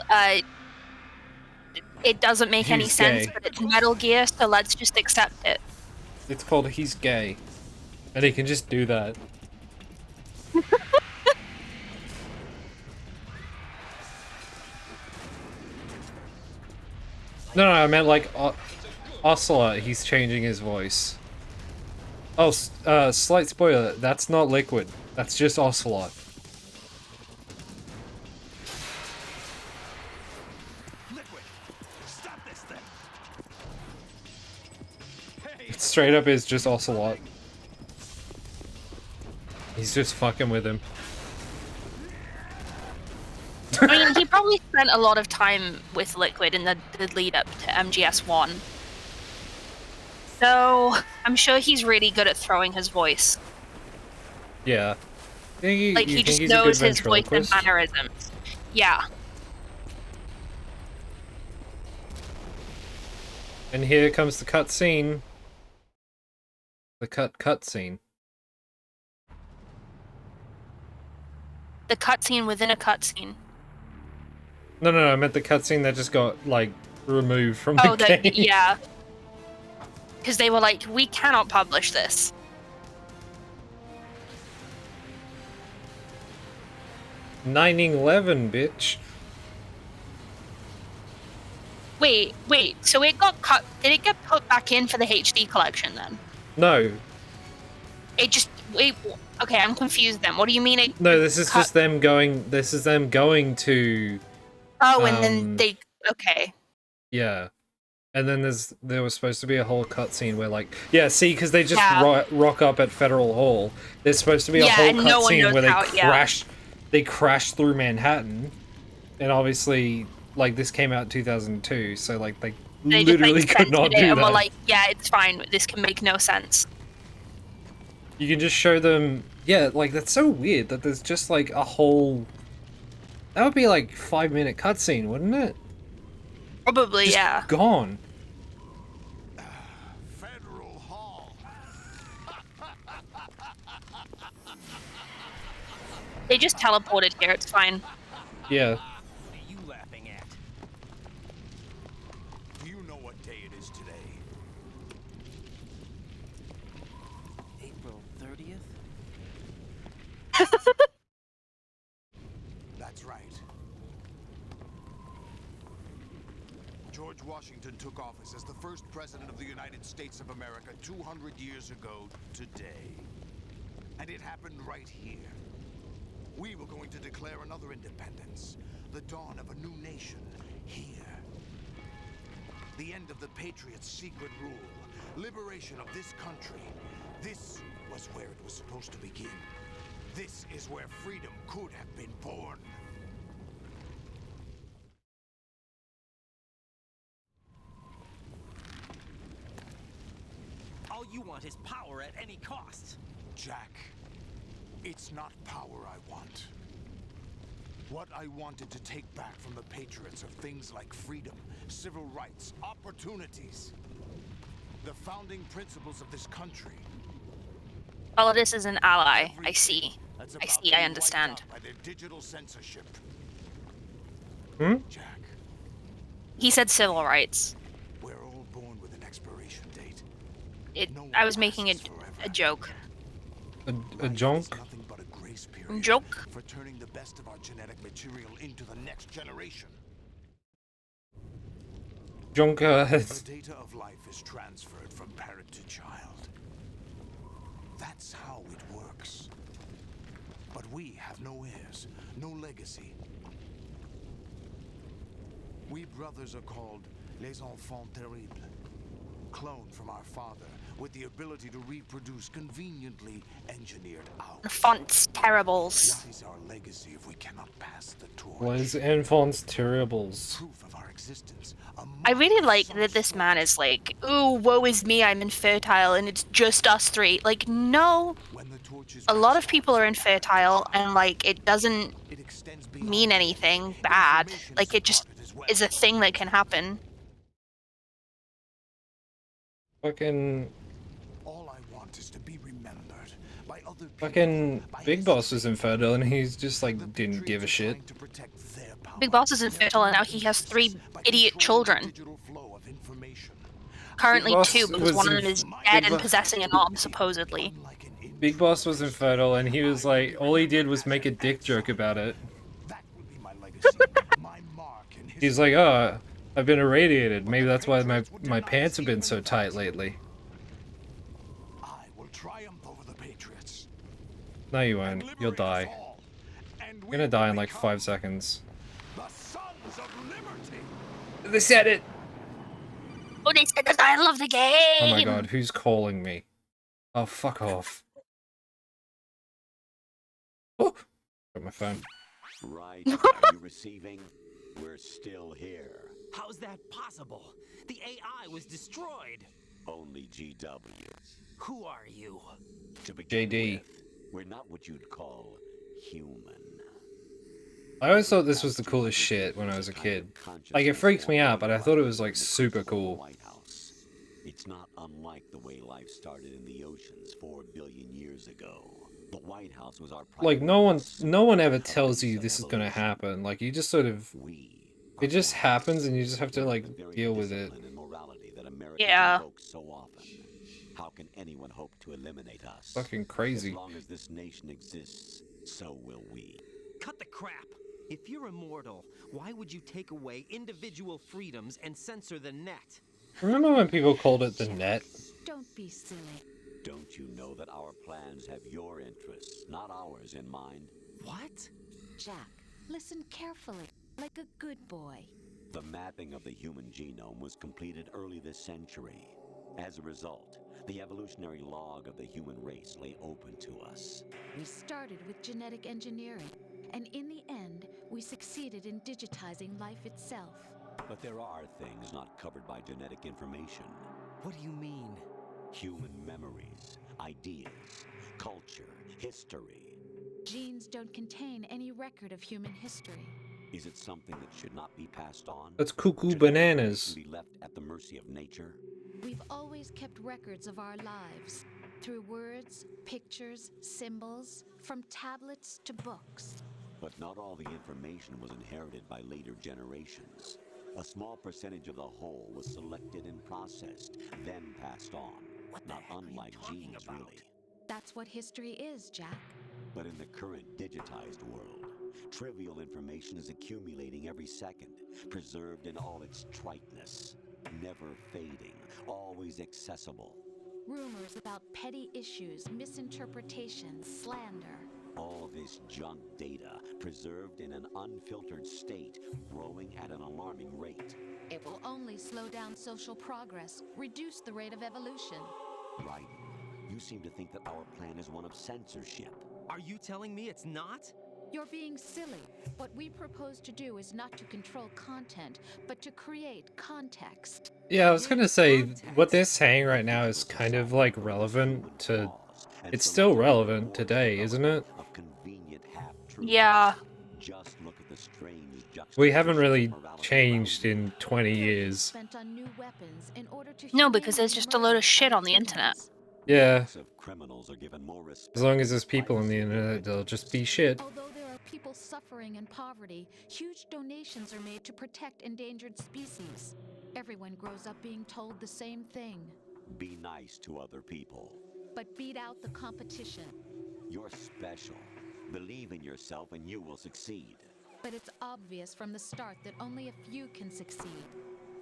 it doesn't make any He's sense, gay. but it's Metal Gear, so let's just accept it. It's called He's Gay. And he can just do that. No, I meant like Ocelot, he's changing his voice. Oh, slight spoiler, that's not Liquid. That's just Ocelot. Liquid! Stop this thing! It straight up is just Ocelot. He's just fucking with him. I mean, he probably spent a lot of time with Liquid in the lead up to MGS1. So, I'm sure he's really good at throwing his voice. Yeah. You Like, he think just he's a good knows his voice and ventriloquist? mannerisms. Yeah. And here comes the cutscene. The cutscene. The cutscene within a cutscene. No, I meant the cutscene that just got, like, removed from Oh, the game. yeah. Because they were like, we cannot publish this. $9.11, bitch. Wait, so it got cut. Did it get put back in for the HD collection then? No. It just. Wait, okay, I'm confused then. What do you mean it. No, this is cut- just them going. This is them going to. Oh, and then they. Okay. Yeah. And then there was supposed to be a whole cutscene where, like, yeah, see, because they just Yeah. rock up at Federal Hall. There's supposed to be a Yeah, whole and no one cutscene knows where how- yeah. they crash through Manhattan, and obviously, like, this came out in 2002, so like they They literally just, like, could not censored it do and that. were like, yeah, it's fine. This can make no sense. You can just show them, yeah, like, that's so weird that there's just like a whole. That would be like 5-minute cutscene, wouldn't it? Probably, Just yeah. gone. Federal Hall. They just teleported here. It's fine. Yeah. What are you laughing at? Do you know what day it is today? April 30th? That's right. George Washington took office as the first president of the United States of America 200 years ago today. And it happened right here. We were going to declare another independence, the dawn of a new nation here. The end of the Patriots' secret rule, liberation of this country. This was where it was supposed to begin. This is where freedom could have been born. All you want is power at any cost. Jack, it's not power I want. What I wanted to take back from the Patriots are things like freedom, civil rights, opportunities. The founding principles of this country. Solidus is an ally. I see. That's I about see. to I be understand. wiped out by their digital censorship. Hmm? Jack, He said civil rights. we're all born with an expiration date. I was making a joke. A junk? Nothing but a grace period Joke? for turning the best of our genetic material into the next generation. Junk The data of life is transferred from parent to child. That's how it works. But we have no heirs, no legacy. We brothers are called les enfants terribles, cloned from our father, with the ability to reproduce conveniently engineered out. The font's terribles. What is our legacy if we cannot pass the torch? Les enfants terribles. Proof of our existence. I really like that this man is like, ooh, woe is me, I'm infertile, and it's just us three. Like, no. A lot of people are infertile, and like, it doesn't mean anything bad. Like, it just is a thing that can happen. Fucking All I want is to be remembered by other people. fucking Big Boss was infertile and he's just like didn't give a shit. Big Boss is infertile, and now he has 3 idiot children. Currently Boss 2, because was one of them is dead Big and Boss- possessing a mom, supposedly. Big Boss was infertile and he was like, all he did was make a dick joke about it. He's like, oh, I've been irradiated. Maybe that's why my pants have been so tight lately. I will triumph over the Patriots. No, you won't. You'll die. You're gonna die in like 5 seconds. The sons of liberty. They said it! Oh, they said the title of the game! Oh my god, who's calling me? Oh, fuck off. Oh! Got my phone. Right, are you receiving? We're still here. How's that possible? The AI was destroyed. Only GW. Who are you? To begin JD. with, we're not what you'd call human. I always thought this was the coolest shit when I was a kid. Like, it freaks me out, but I thought it was like super cool. White House. It's not unlike the way life started in the oceans 4 billion years ago. The White House was our Like, no one ever tells you this is gonna happen. Like, you just sort of, it just happens and you just have to like deal with it. Yeah. So often. How can anyone hope to eliminate us? Fucking crazy. As long as this nation exists, so will we. Cut the crap. If you're immortal, why would you take away individual freedoms and censor the net? Remember when people called it the net? Don't be silly. Don't you know that our plans have your interests, not ours, in mind? What? Jack, listen carefully, like a good boy. The mapping of the human genome was completed early this century. As a result, the evolutionary log of the human race lay open to us. We started with genetic engineering, and in the end, we succeeded in digitizing life itself. But there are things not covered by genetic information. What do you mean? Human memories, ideas, culture, history. Genes don't contain any record of human history. Is it something that should not be passed on? That's cuckoo Should bananas. information be left at the mercy of nature? We've always kept records of our lives, through words, pictures, symbols, from tablets to books. But not all the information was inherited by later generations. A small percentage of the whole was selected and processed, then passed on. Not unlike genes, really. That's what history is, Jack. But in the current digitized world, trivial information is accumulating every second, preserved in all its triteness, never fading, always accessible. Rumors about petty issues, misinterpretations, slander. All this junk data, preserved in an unfiltered state, growing at an alarming rate. It will only slow down social progress, reduce the rate of evolution. Right. You seem to think that our plan is one of censorship. Are you telling me it's not? You're being silly. What we propose to do is not to control content, but to create context. Yeah, I was gonna say, what they're saying right now is kind of like relevant to, it's still relevant today, isn't it? Of convenient half-truths. Yeah. Just look a strange We haven't really juxtaposition of morality changed around in 20 years. Spent on new weapons in order to No, because there's humanely just a load murder of shit other on the internet. humans. Yeah. Massive criminals are given more respect As long as than there's people on the privacy of their internet, they'll just be victims. shit. Although there are people suffering in poverty, huge donations are made to protect endangered species. Everyone grows up being told the same thing. Be nice to other people. But beat out the competition. You're special. Believe in yourself and you will succeed. But it's obvious from the start that only a few can succeed.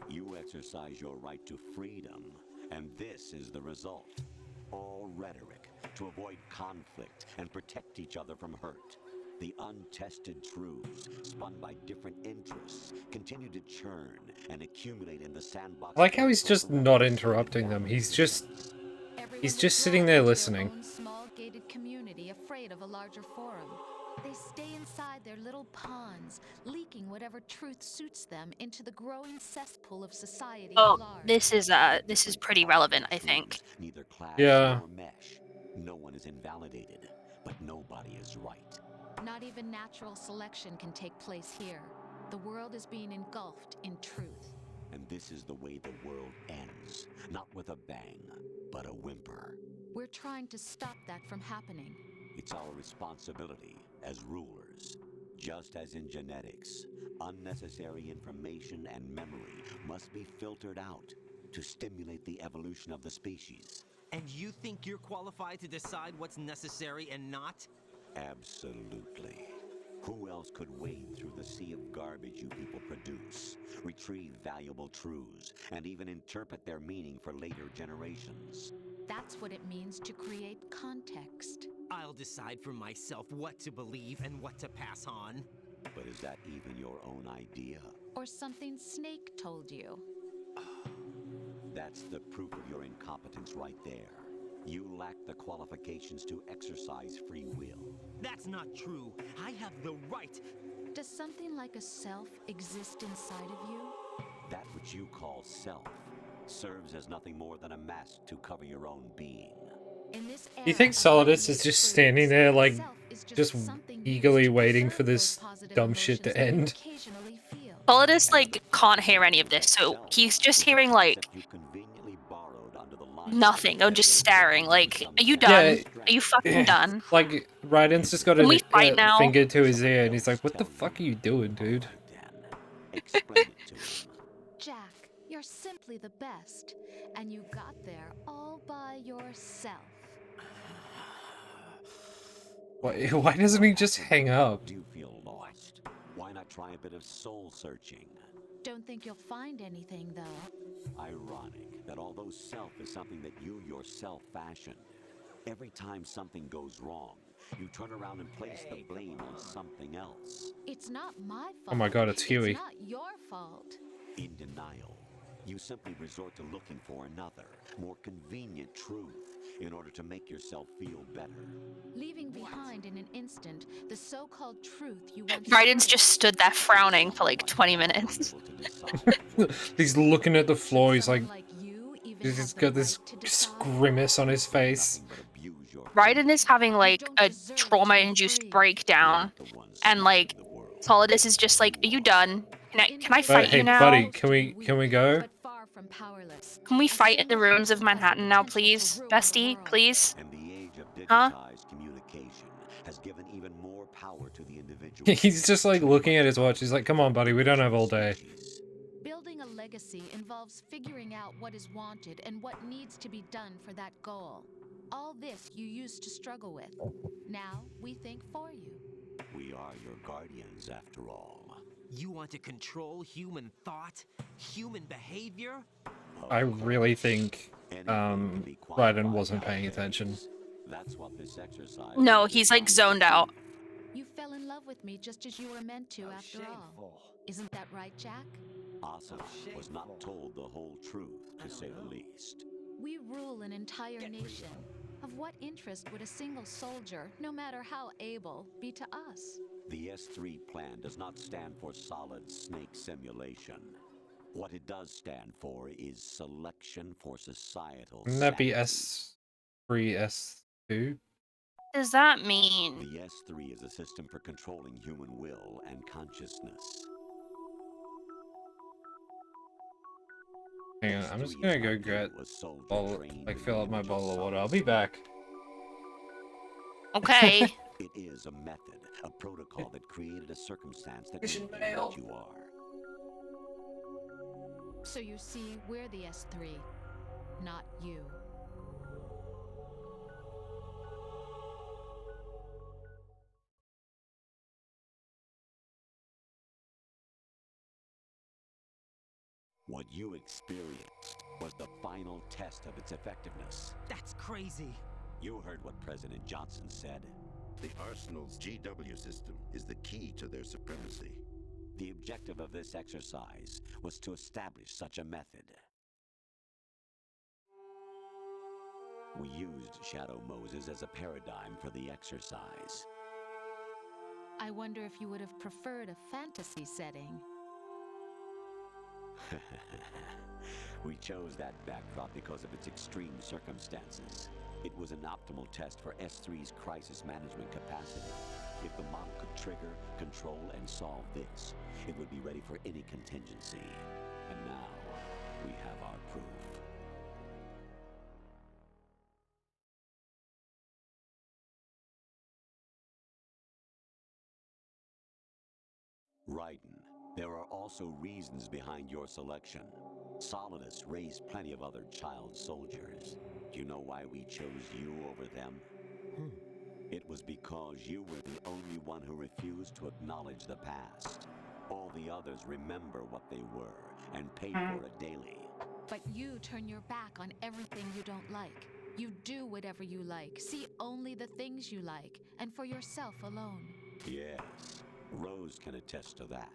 You exercise your right to freedom, and this is the result. All rhetoric to avoid conflict and protect each other from hurt. The untested truths, spun by different interests, continue to churn and accumulate in the sandbox. I like how he's just not interrupting them. He's just sitting there listening. Own small gated community afraid of a larger forum. They stay inside their little ponds, leaking whatever truth suits them into the growing cesspool of society Oh, at large. this is pretty relevant, I think. Neither clash Yeah. nor mesh. No one is invalidated, but nobody is right. Not even natural selection can take place here. The world is being engulfed in truth. And this is the way the world ends. Not with a bang, but a whimper. We're trying to stop that from happening. It's our responsibility as rulers. Just as in genetics, unnecessary information and memory must be filtered out to stimulate the evolution of the species. And you think you're qualified to decide what's necessary and not? Absolutely. Who else could wade through the sea of garbage you people produce, retrieve valuable truths, and even interpret their meaning for later generations? That's what it means to create context. I'll decide for myself what to believe and what to pass on. But is that even your own idea? Or something Snake told you? That's the proof of your incompetence right there. You lack the qualifications to exercise free will. That's not true. I have the right. Does something like a self exist inside of you? That which you call self serves as nothing more than a mask to cover your own being. In this Do you think era of Solidus is obvious just truths, standing there, like, self is just something eagerly used to waiting preserve for those this positive dumb shit to emotions we end? occasionally feel? Solidus, like, can't hear any of this, so he's just hearing, like, You conveniently borrowed under the nothing, or just staring, like, are you Yeah, done? Are you fucking done? like, Raiden's just got Can we a fight now? finger to his ear, and he's like, what the fuck are you doing, dude? Explain it to him. Jack, you're simply the best, and you got there all by yourself. Why doesn't he just hang up? Do you feel lost? Why not try a bit of soul searching? Don't think you'll find anything, though. Ironic that although self is something that you yourself fashioned, every time something goes wrong, you turn around and place the blame on something else. It's not my fault. Oh my god, it's Huey. It's not your fault. In denial, you simply resort to looking for another, more convenient truth in order to make yourself feel better. Leaving behind in an instant the so-called truth you once Raiden's embraced. just stood there frowning for like 20 minutes. He's looking at the floor, he's like, Someone like you even he's have just the got this right to decide? grimace on his face. Raiden is having like a trauma-induced breakdown, and like Solidus is just like, "Are you done? Can I fight Hey, you now? buddy, can we go? But far from powerless. Can we fight in the ruins of Manhattan now, please, bestie? Please? And the age of Huh? digitized communication has given even more power to the individual. He's just like looking at his watch. He's like, come on, buddy, we don't have all day. Building a legacy involves figuring out what is wanted and what needs to be done for that goal. All this you used to struggle with. Now we think for you. We are your guardians, after all. You want to control human thought, human behavior? I really think Raiden wasn't paying attention. That's what this exercise No, he's like zoned out. You fell in love with me just as you were meant to after all. Isn't that right, Jack? Asa was not told the whole truth, to say the least. We rule an entire nation. Of what interest would a single soldier, no matter how able, be to us? The S3 plan does not stand for solid snake simulation. What it does stand for is selection for societal Wouldn't that be sanity. S3, S2? does that mean? The S3 is a system for controlling human will and consciousness. Hang on, I'm just S3 gonna is go like get you, a soldier bottle, trained like in fill the up my image of bottle of water. I'll solid be back. Okay. It is a method, a protocol that created a circumstance that made Mission you failed. what you are. So you see, we're the S3, not you. What you experienced was the final test of its effectiveness. That's crazy. You heard what President Johnson said. The Arsenal's GW system is the key to their supremacy. The objective of this exercise was to establish such a method. We used Shadow Moses as a paradigm for the exercise. I wonder if you would have preferred a fantasy setting. We chose that backdrop because of its extreme circumstances. It was an optimal test for S3's crisis management capacity. If the model could trigger, control, and solve this, it would be ready for any contingency. And now, we have our proof. Raiden, there are also reasons behind your selection. Solidus raised plenty of other child soldiers. Do you know why we chose you over them? It was because you were the only one who refused to acknowledge the past. All the others remember what they were and pay for it daily. But you turn your back on everything you don't like. You do whatever you like, see only the things you like, and for yourself alone. Yes, Rose can attest to that.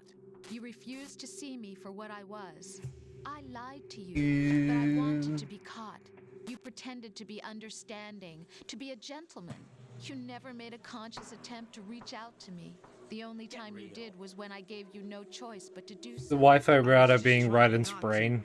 You refused to see me for what I was. I lied to you, but I wanted to be caught. You pretended to be understanding, to be a gentleman. You never made a conscious attempt to reach out to me. The only time you did was when I gave you no choice but to do so. The Wi-Fi router being Raiden's brain.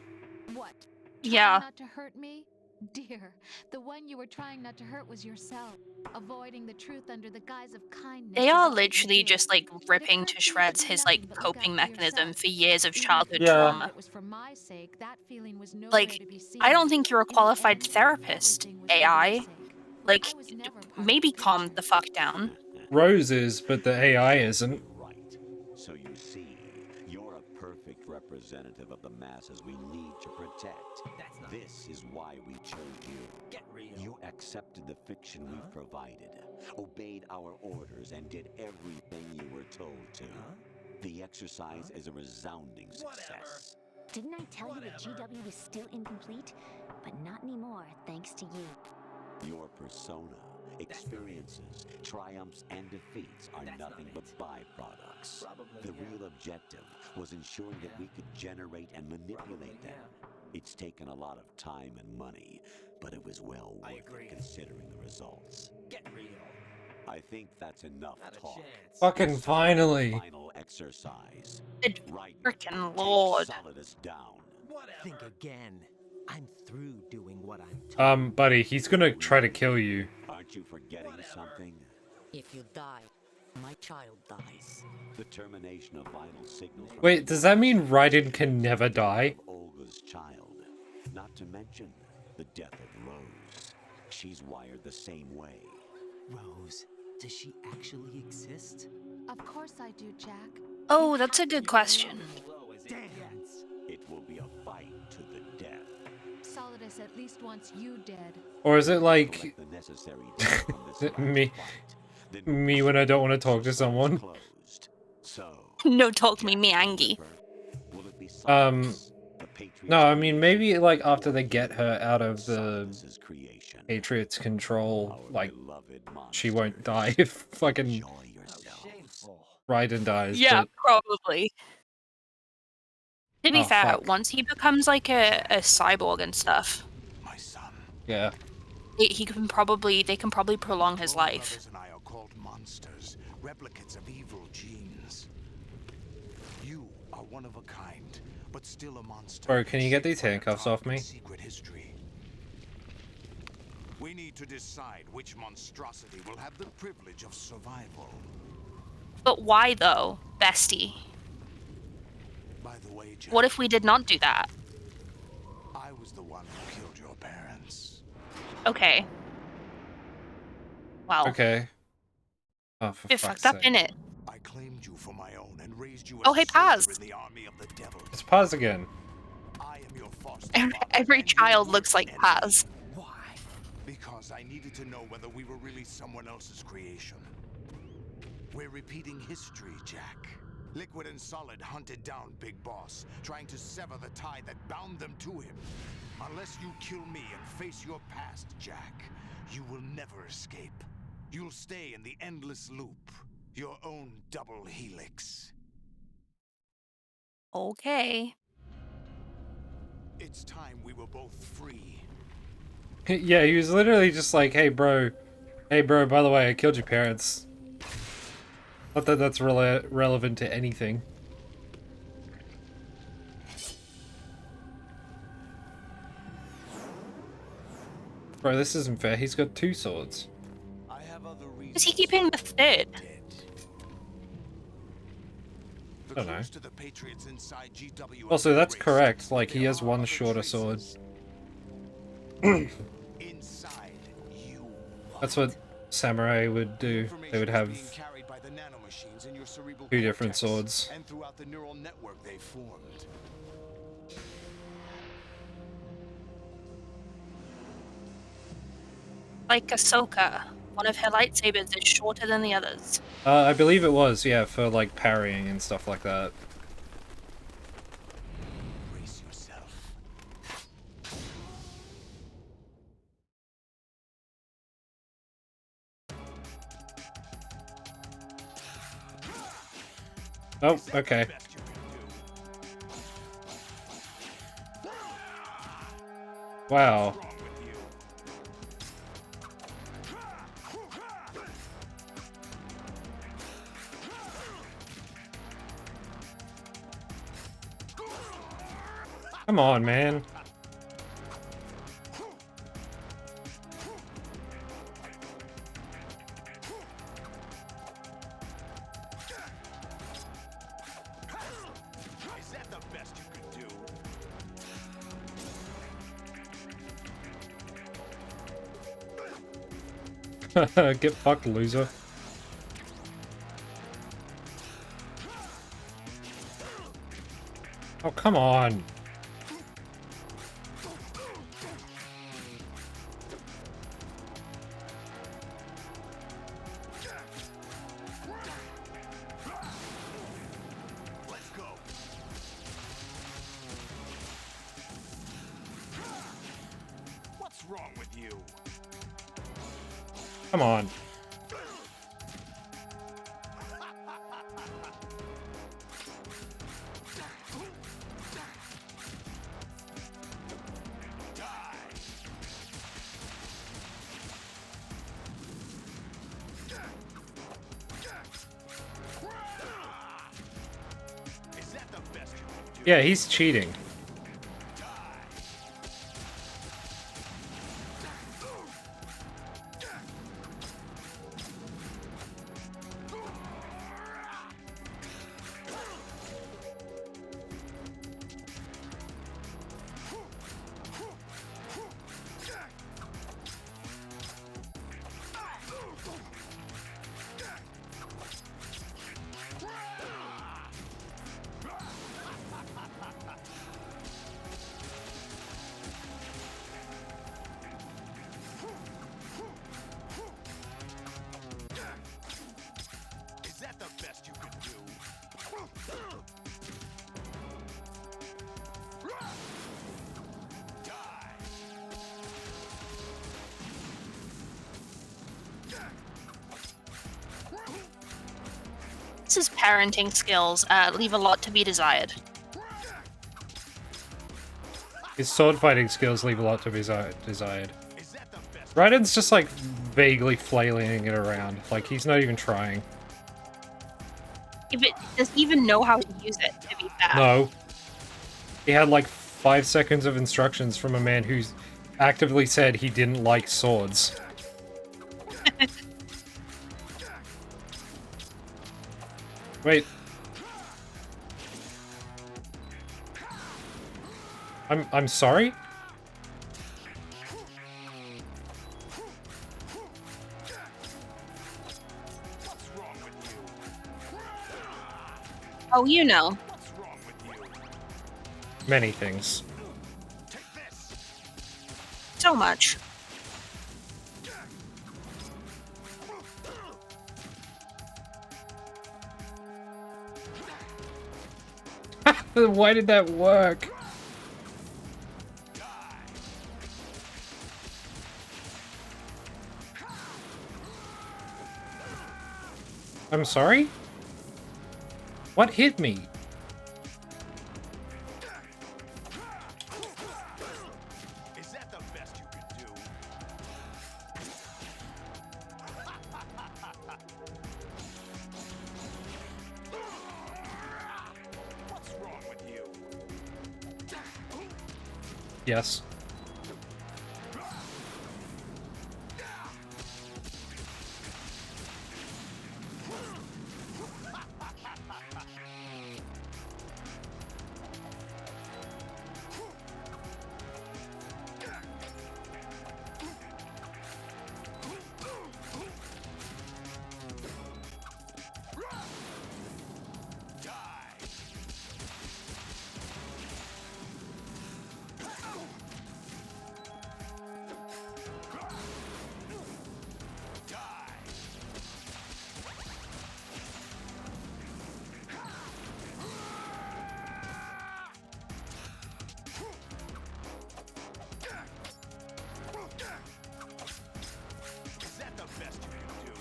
What? Yeah. Trying not to hurt me? Dear, the one you were trying not to hurt was yourself. Avoiding the truth under the guise of kindness. They is are all that you literally did. just like But it ripping hurt to you shreds do his nothing like but look coping out for mechanism yourself. for years of Even if childhood you thought trauma. it was for my sake, that feeling was nowhere Like, to be seen. I don't think you're a In the qualified end, therapist, everything was for your AI. sake. Like, I was never part of maybe the calm picture. the fuck down. Rose is, but the AI isn't. Right. So you see, you're a perfect representative of the masses we need to protect. This is why we chose you. Get real. You accepted the fiction we've provided, obeyed our orders, and did everything you were told to. The exercise is a resounding success. Didn't I tell you that GW was still incomplete? But not anymore, thanks to you. Your persona, experiences, triumphs, and defeats are nothing but byproducts. The real objective was ensuring that we could generate and manipulate them. It's taken a lot of time and money, but it was well worth it considering the results. Get real. I think that's enough talk. Fucking finally. Final exercise. Good Right. frickin' lord. Take Solidus down. Think again. I'm through doing what I'm told. Buddy, he's gonna try to kill you. Aren't you forgetting something? If you die, my child dies. The termination of vital signals. From Wait, does that mean Raiden can never die? Olga's child. Not to mention the death of Rose. She's wired the same way. Rose, does she actually exist? Of course I do, Jack. Oh, that's a good question. Damn. It will be a fight to the death. Solidus at least wants you dead. Or is it like Collect the necessary data from this last me fight. me when I don't want to talk to someone? Closed. So, No talk me, Angie. will it be Um, Solidus, the Patriots' No, I mean maybe like after they get her out of the Solidus's creation? Patriots' control, Our like beloved she won't monsters. die if fucking Enjoy yourselves. Shameful. Raiden dies. Yeah, But probably. To be Oh, fair, fuck. once he becomes like a cyborg and stuff, My son. yeah, they can probably prolong his Your life. brothers and I are called monsters, replicates of evil genes. You are one of a kind, but still a monster. Bro, can you get these shaped by a handcuffs off dark and me? Secret history. We need to decide which monstrosity will have the privilege of survival. But why though, bestie? By the way, Jack, What if we did not do that? I was the one who killed your parents. Okay. Well. Okay. Oh, for You're fuck's fucked up, sake. innit? I claimed you for my own and raised you as Oh, hey, a soldier Paz. in the army of the devil. It's Paz again. I am your foster Every child looks like Paz. Why? Because I needed to know whether we were really someone else's creation. We're repeating history, Jack. Liquid and Solid hunted down Big Boss, trying to sever the tie that bound them to him. Unless you kill me and face your past, Jack, you will never escape. You'll stay in the endless loop, your own double helix. Okay. It's time we were both free. Yeah, he was literally just like, hey bro, by the way, I killed your parents. Not that that's really relevant to anything. Bro, this isn't fair. He's got 2 swords. Is he keeping the third? I don't know. Also, that's correct. Like, he has 1 shorter sword. That's what samurai would do. They would have 2 different swords. And throughout the neural network they formed. Like Ahsoka. One of her lightsabers is shorter than the others. I believe it was, yeah, for like parrying and stuff like that. Brace yourself. Oh, okay. Wow. Come on, man. Is that the best you could do? Get fucked, loser. Oh, come on. Let's go. What's wrong with you? Come on. Is that the best you can do? Yeah, he's cheating. Is that the best you could do? His parenting skills leave a lot to be desired. His sword fighting skills leave a lot to be desired. Raiden's just like vaguely flailing it around. Like he's not even trying. Does he even know how to use it, to be fair? No. He had like 5 seconds of instructions from a man who's actively said he didn't like swords. Wait. I'm sorry? Oh, you know. Many things. So much. Why did that work? I'm sorry? What hit me? Is that the best you can do? What's wrong with you? Yes. Is that the best you can do?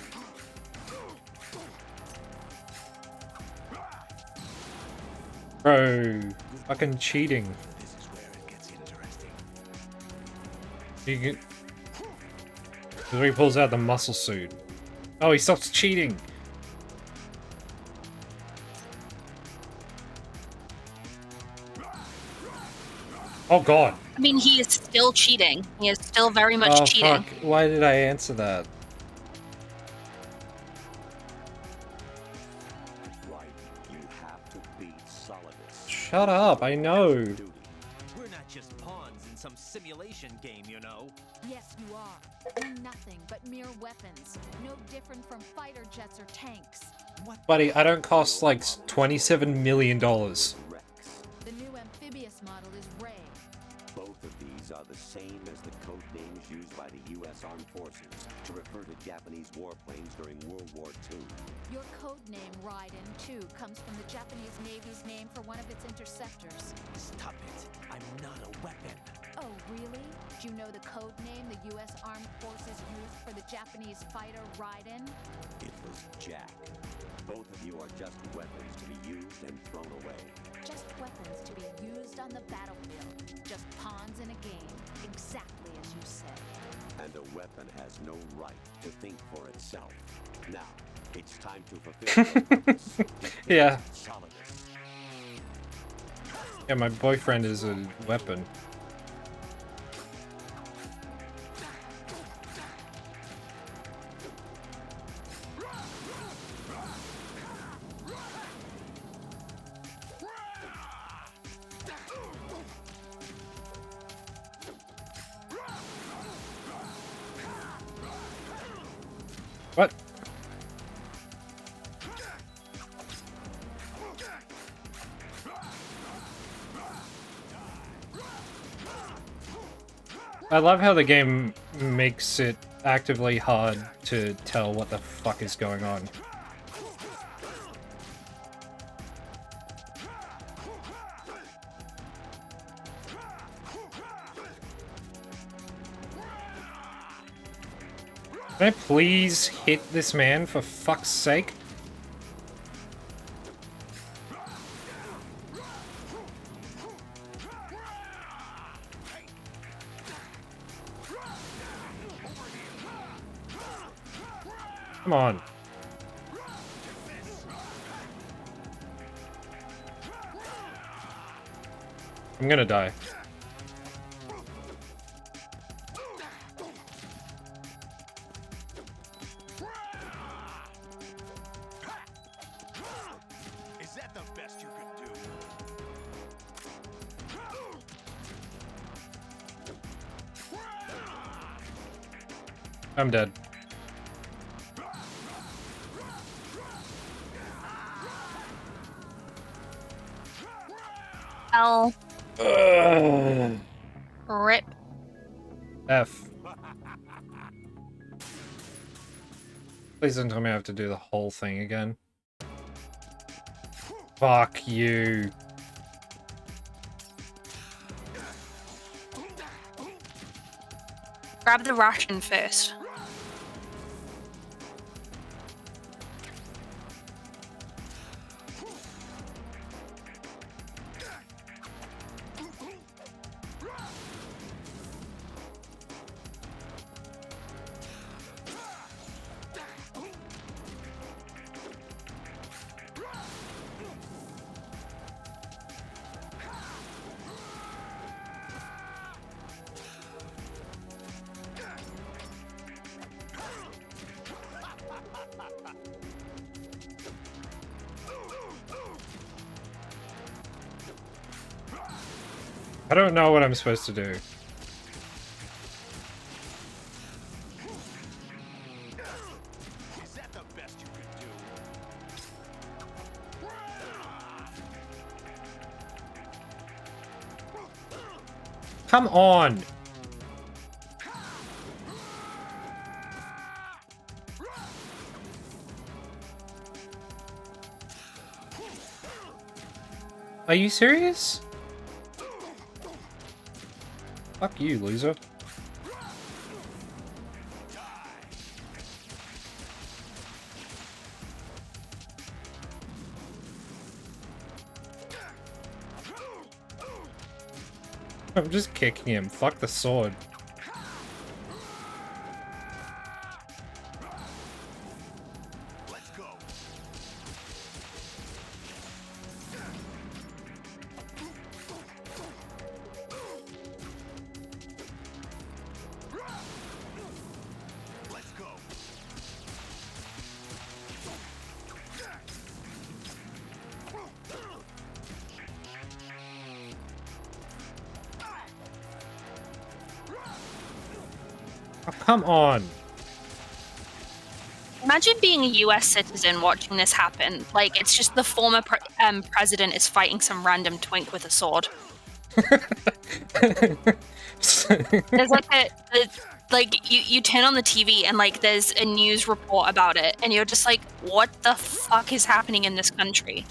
Bro, fucking cheating. This is where it gets interesting. This is where he pulls out the muscle suit. Oh, he stops cheating. Oh god. I mean, he is still cheating. He is still very much Oh cheating. fuck. Why did I answer that? Right, you have to beat Solidus. Shut up, I know. We're not just pawns in some simulation game, you know. Yes, you are. We're nothing but mere weapons. No different from fighter jets or tanks. Buddy, I don't cost like $27 million. Rex. The new amphibious model is Ray. Both of these are the same as the code names used by the U.S. Armed Forces to refer to Japanese warplanes during World War II. Your code name, Raiden, too, comes from the Japanese Navy's name for one of its interceptors. Stop it. I'm not a weapon. Oh, really? Do you know the code name the U.S. Armed Forces used for the Japanese fighter Raiden? It was Jack. Both of you are just weapons to be used and thrown away. Just weapons to be used on the battlefield. Just pawns in a game. Exactly as you said. And a weapon has no right to think for itself. Now, it's time to fulfill your purpose. Yeah. Solidus. Yeah, my boyfriend is a weapon. What? I love how the game makes it actively hard to tell what the fuck is going on. Can I please hit this man for fuck's sake? Come on. I'm gonna die. I'm dead. L. Ugh. Rip. F. Please don't tell me I have to do the whole thing again. Fuck you. Grab the ration first. I don't know what I'm supposed to do. Is that the best you could do? Come on! Are you serious? Fuck you, loser. I'm just kicking him. Fuck the sword. Let's go. Let's go. Oh, come on. Imagine being a US citizen watching this happen. Like, it's just the former president is fighting some random twink with a sword. There's like you turn on the TV and like there's a news report about it and you're just like, what the fuck is happening in this country?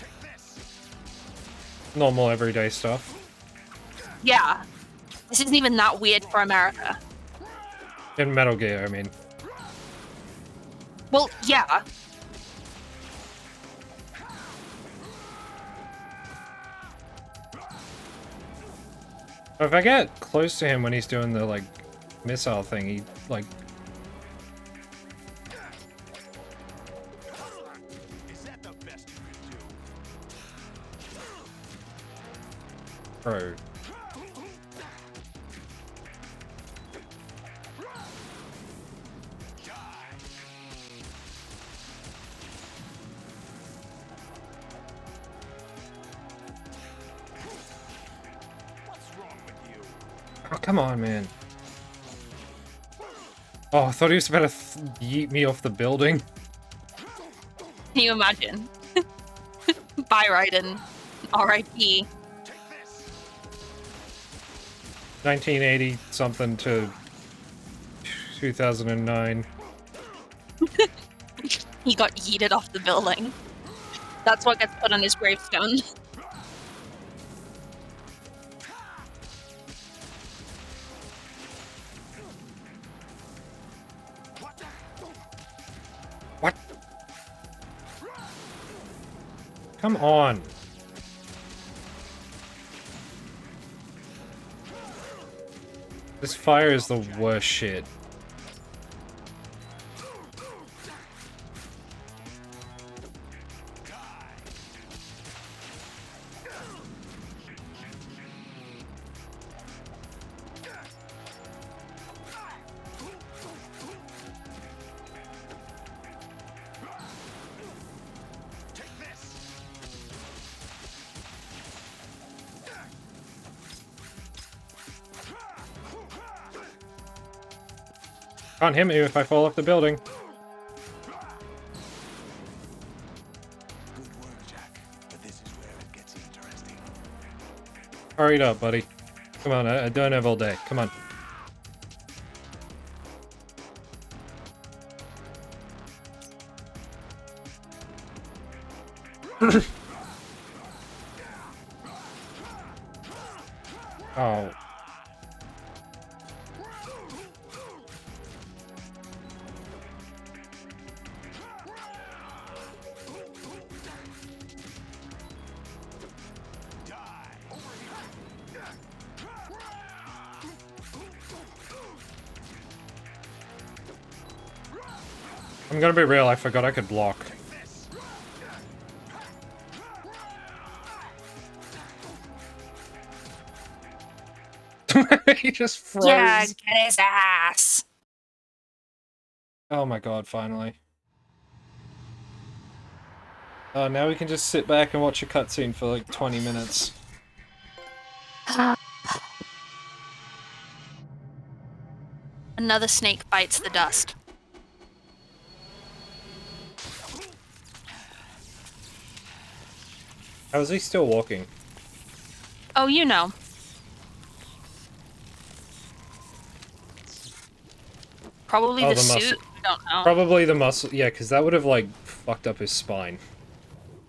Normal everyday stuff. Yeah. This isn't even that weird for America. In Metal Gear, I mean. Well, yeah. If I get close to him when he's doing the, like, missile thing, he, like... Is that the best you could do? Bro. Oh, come on, man. Oh, I thought he was about to yeet me off the building. Can you imagine? Bye, Raiden. R.I.P. 1980 something to 2009. He got yeeted off the building. That's what gets put on his gravestone. What? Come on. This fire is the worst shit. Can't hit me if I fall off the building. Good work, Jack. But this is where it gets interesting. Hurry it up, buddy. Come on, I don't have all day. Come on. Oh. I'm gonna be real, I forgot I could block. He just froze. Yeah, get his ass. Oh my god, finally. Oh, now we can just sit back and watch a cutscene for like 20 minutes. Another snake bites the dust. How is he still walking? Oh, you know. Probably the suit. I don't know. Probably the muscle. Yeah, because that would have like fucked up his spine.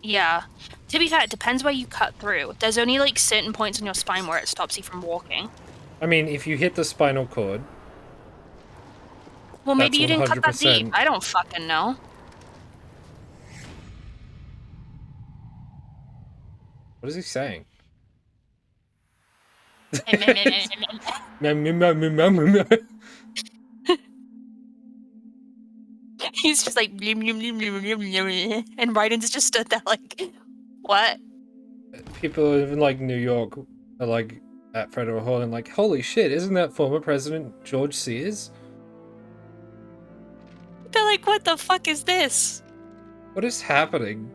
Yeah. To be fair, it depends where you cut through. There's only like certain points on your spine where it stops you from walking. I mean, if you hit the spinal cord. Well, maybe you didn't cut that 100%. deep. I don't fucking know. What is he saying? He's just like, and Raiden's just stood there like, what? People in like New York are like at Federal Hall and like, holy shit, isn't that former President George Sears? They're like, what the fuck is this? What is happening?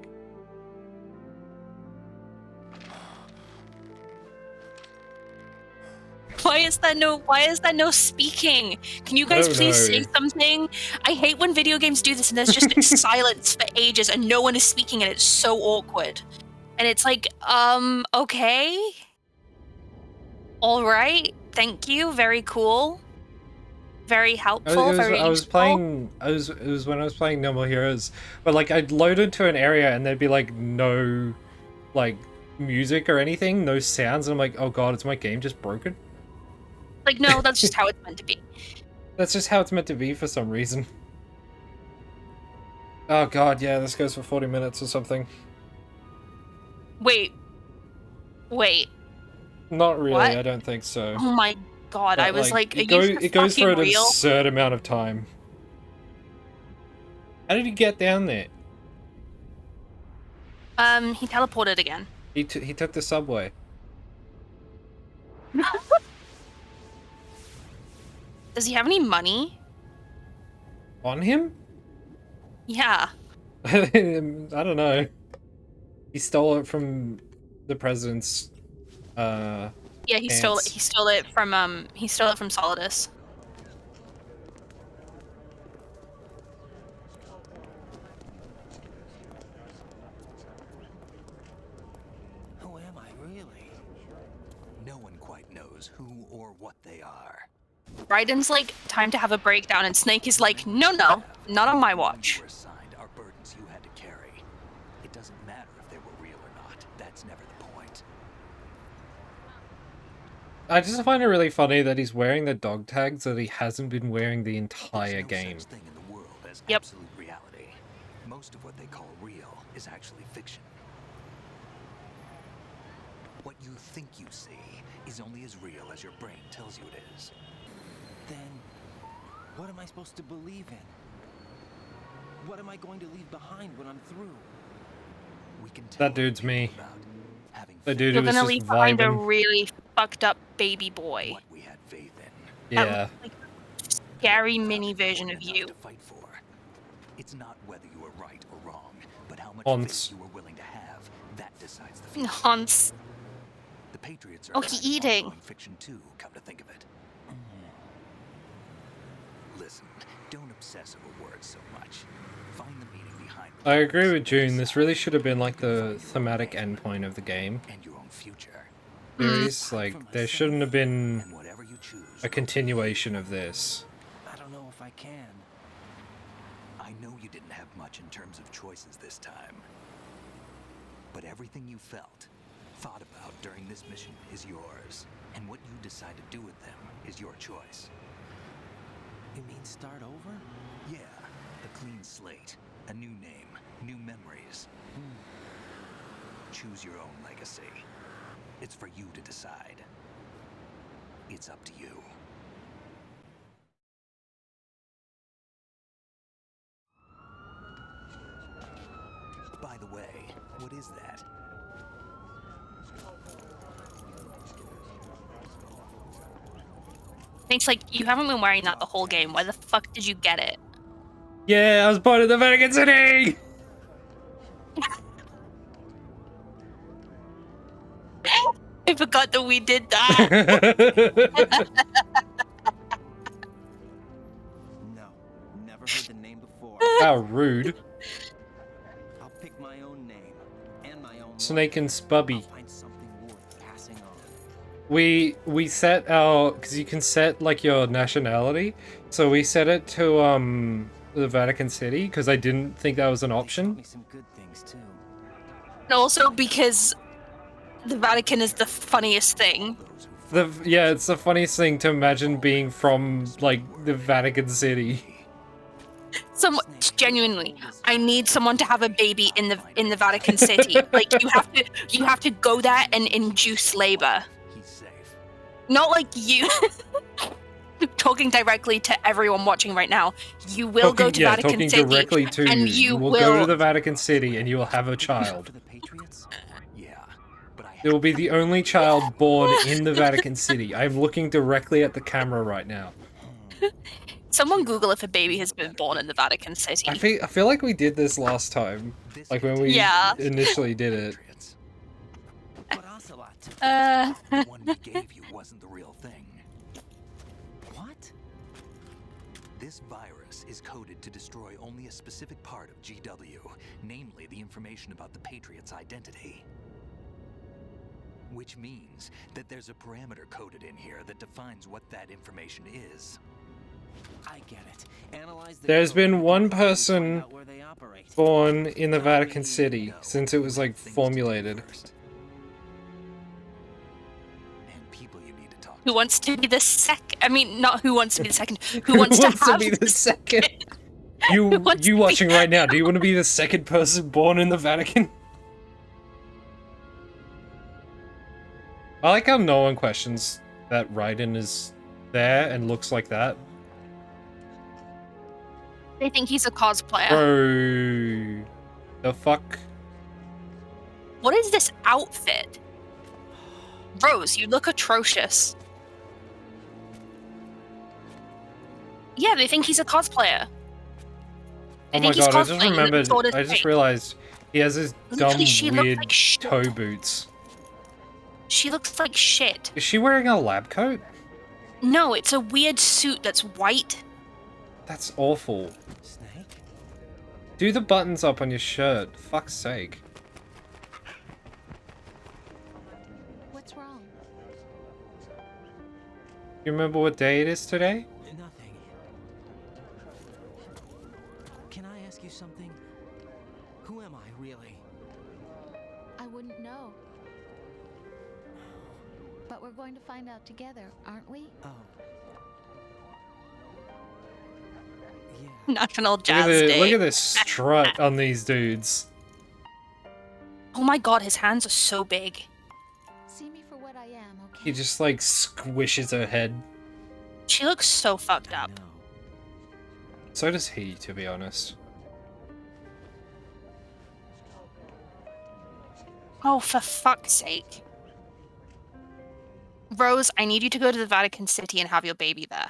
Why is that no speaking? Can you guys please say something? I hate when video games do this and there's just silence for ages and no one is speaking and it's so awkward. And it's like, okay. All right. Thank you. Very cool. Very helpful. It was when I was playing No More Heroes, but like I'd load into an area and there'd be like no like music or anything, no sounds, and I'm like, oh god, is my game just broken? Like, no, that's just how it's meant to be. That's just how it's meant to be for some reason. Oh god, yeah, this goes for 40 minutes or something. Wait. Not really, What? I don't think so. Oh my god, But, I was like, it it goes for an real? absurd amount of time. How did he get down there? He teleported again. He took the subway. Does he have any money? On him? Yeah. I don't know. He stole it from the president's Yeah, he stole it from Solidus. Who am I really? No one quite knows who or what they are. Raiden's like, time to have a breakdown, and Snake is like, no, not on my watch. You were assigned are burdens you had to carry. It doesn't matter if they were real or not. That's never the point. I just find it really funny that he's wearing the dog tags that he hasn't been wearing the entire game. Thing in the world as Yep. absolute reality. Most of what they call real is actually fiction. What you think you see is only as real as your brain tells you it is. Then, what am I supposed to believe in? What am I going to leave behind when I'm through? We can tell That dude's me. having The dude You're who was gonna just leave behind a vibing. really fucked up baby boy. what we had faith in. Yeah. Like, scary mini version of you. To fight for. It's not whether you were right or wrong, but how much Hans. faith you were willing to have. That decides the future. Hans. The Patriots are Oh, he eating. ongoing fiction too, come to think of it. Listen, don't obsess over words so much. Find the meaning behind I agree with June. This really should have been like the thematic endpoint of the game. and your own future. Series, like, there shouldn't have been a continuation of this. I don't know if I can. I know you didn't have much in terms of choices this time. But everything you felt, thought about during this mission is yours. And what you decide to do with them is your choice. You mean start over? Yeah, a clean slate, a new name, new memories. Choose your own legacy. It's for you to decide. It's up to you. By the way, what is that? Thanks, like, you haven't been wearing that the whole game. Why the fuck did you get it? Yeah, I was born in the Vatican City! I forgot that we did that. No, never heard the name before. How rude. I'll pick my own name and my own Snake and Spubby. find something worth passing on. We set our, because you can set like your nationality, so we set it to the Vatican City because I didn't think that was an option. Some good things too. And also because the Vatican is the funniest thing. Yeah, it's the funniest thing to imagine being from like the Vatican City. Genuinely, I need someone to have a baby in the Vatican City. Like you have to go there and induce labor. Not like you. Talking directly to everyone watching right now. You will go to Vatican talking City, directly to and you. you will will go to the Vatican City and you will have a child. Yeah, but It will be the only child born in the Vatican City. I'm looking directly at the camera right now. Someone Google if a baby has been born in the Vatican City. I feel like we did this last time, like when we initially did it. the one we gave you wasn't the real thing. What? This virus is coded to destroy only a specific part of GW, namely the information about the Patriot's identity. Which means that there's a parameter coded in here that defines what that information is. I get it. Analyze the There's code been and one find out person where they operate. born in the Vatican City since it was like formulated. Who wants to be the I mean, not who wants to be the second. Who wants to have be the second? You watching right now, do you want to be the second person born in the Vatican? I like how no one questions that Raiden is there and looks like that. They think he's a cosplayer. Bro, the fuck? What is this outfit? Rose, you look atrocious. Yeah, they think he's a cosplayer. Oh my god, I just remembered, I just realized he has his dumb, weird toe boots. She looks like shit. Is she wearing a lab coat? No, it's a weird suit that's white. That's awful. Do the buttons up on your shirt, fuck's sake. What's wrong? You remember what day it is today? Nothing. Can I ask you something? Who am I, really? I wouldn't know. But we're going to find out together, aren't we? Oh. National Jazz Day. Look at this strut on these dudes. Oh my god, his hands are so big. See me for what I am, okay? He just like squishes her head. She looks so fucked up. So does he, to be honest. Oh, for fuck's sake. Rose, I need you to go to the Vatican City and have your baby there.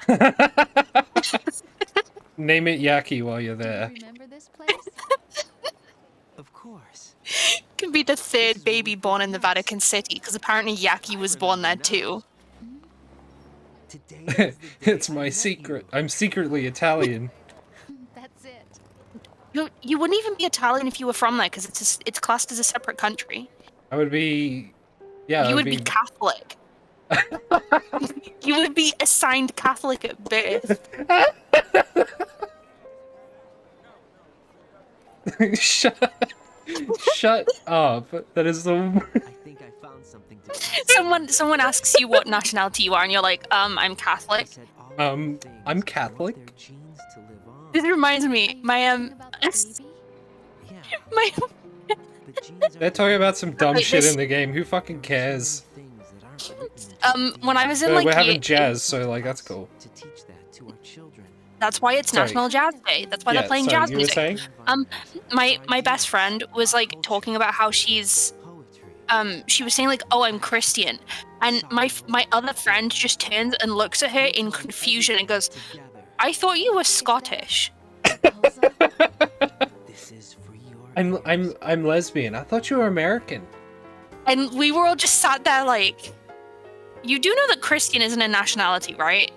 Name it Yaki while you're there. Remember this place? Of course. Can be the third baby born in the Vatican City, because apparently Yaki was born there too. Today is the day It's I my met secret. you. I'm secretly Italian. That's it. You wouldn't even be Italian if you were from there because it's classed as a separate country. I would be, yeah, I You would would be Catholic. You would be assigned Catholic at birth. Shut up. That is the. I think I found something to pass Someone asks you what nationality you are, and you're like, I'm They Catholic. said all of the I'm things they want Catholic. their genes to live on. This reminds me, my About the baby? Yeah, my the genes are They're talking about some dumb Wait, shit this- in the game. Who fucking cares? things that aren't written into the when I was in But like we're having year, jazz, so like that's cool. to teach that to our children. that's why it's Sorry. National Jazz Day. That's why Yeah, they're playing sorry, jazz you were music. saying? My best friend was like talking about how she's she was saying like, oh, I'm Christian, and my other friend just turns and looks at her in confusion and goes, I thought you were Scottish. This is for your I'm lesbian. I thought you were American. And we were all just sat there like, you do know that Christian isn't a nationality, right?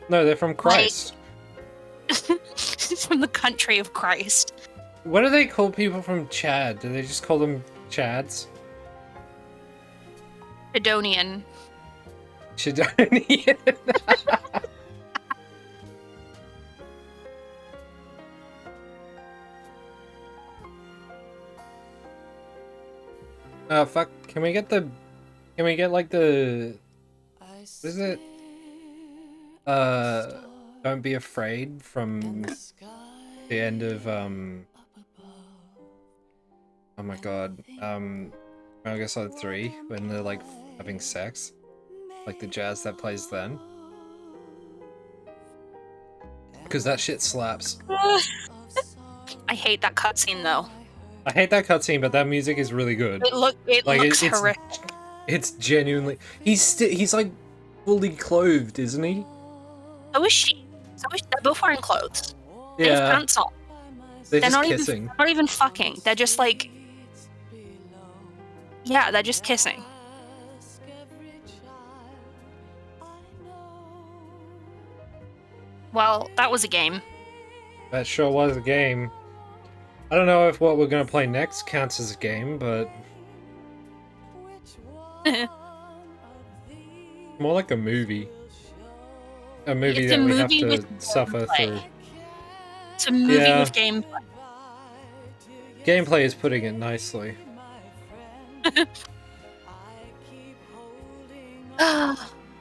No, they're from Christ. From the country of Christ. What do they call people from Chad? Do they just call them Chads? Sidonian. Shadonian. Fuck. Can we get like the... What is it? Don't Be Afraid from the end of, oh my god, Metal Gear Solid 3, when they're like having sex? Like the jazz that plays then? Because that shit slaps. I hate that cutscene though. I hate that cutscene, but that music is really good. It looks horrific. It's genuinely... He's like fully clothed, isn't he? So is she. They're both wearing clothes. They have Yeah. pants on. They're just not kissing. even not even fucking. They're just like, yeah, they're just kissing. Well, that was a game. That sure was a game. I don't know if what we're gonna play next counts as a game, but... more like a movie. A movie It's a that we have movie to with suffer gameplay. through. It's a movie Yeah. with gameplay. Gameplay is putting it nicely.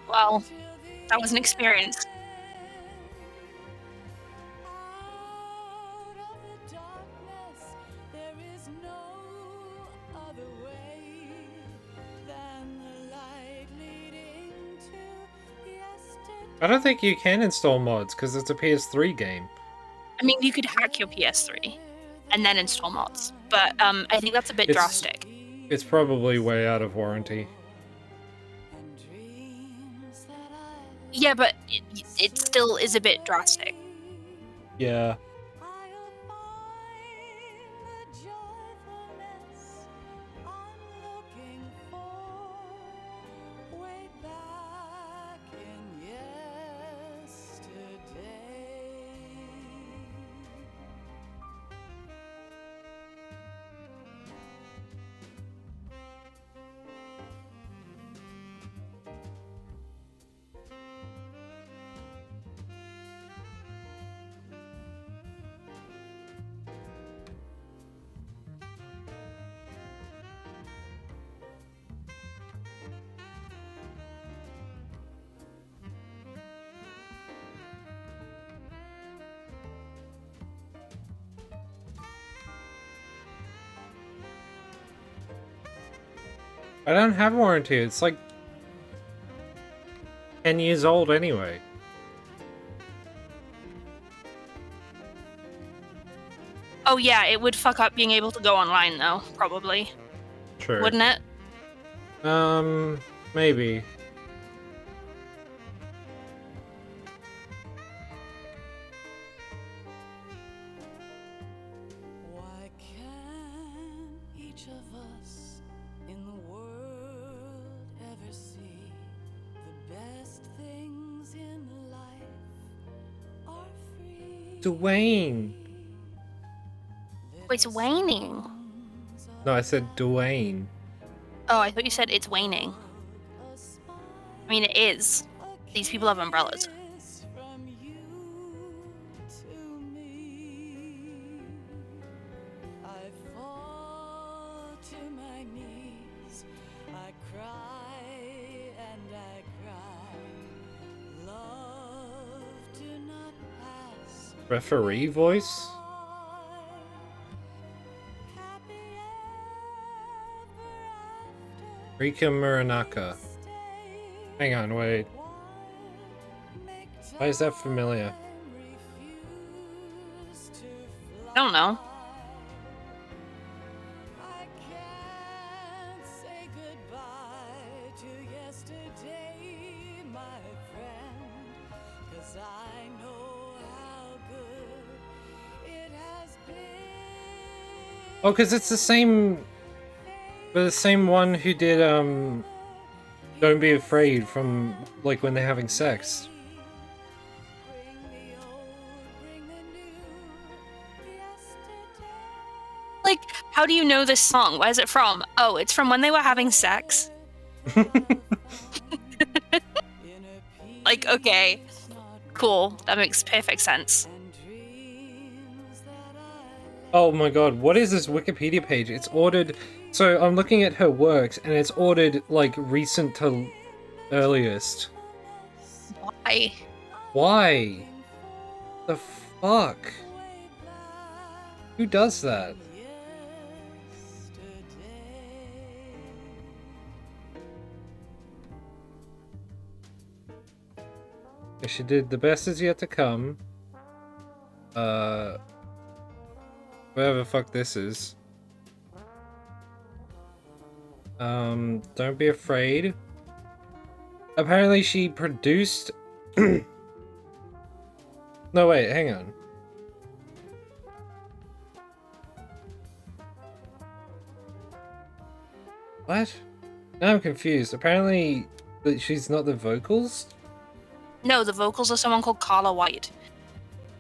Well, that was an experience. I don't think you can install mods because it's a PS3 game. I mean, you could hack your PS3 and then install mods, but I think that's a bit drastic. It's probably way out of warranty. Yeah, but it still is a bit drastic. Yeah. I don't have warranty. It's like 10 years old anyway. Oh yeah, it would fuck up being able to go online though, probably. True. Wouldn't it? Maybe. Why can't each of us in the world ever see the best Dwayne. Oh, it's waning. No, I said Dwayne. Oh, I thought you said it's waning. I mean, it is. These people have umbrellas. I fall to my knees. I cry and I cry. Love, do not pass. Referee voice? Rika Muranaka. Hang on, wait. Why is that familiar? I don't know. Say goodbye to yesterday, my friend, 'cause I know how good it has been. Oh, because it's the same... The same one who did, Don't Be Afraid from, like, when they're having sex. Like, how do you know this song? Where's it from? Oh, it's from when they were having sex. Like, okay. Cool. That makes perfect sense. Oh my god, what is this Wikipedia page? It's ordered... So, I'm looking at her works, and it's ordered, like, recent to earliest. Why? Why? The fuck? Who does that? She did The Best Is Yet to Come. Whatever the fuck this is. Don't Be Afraid. Apparently she produced... No, wait, hang on. What? Now I'm confused. Apparently she's not the vocals? No, the vocals are someone called Carla White.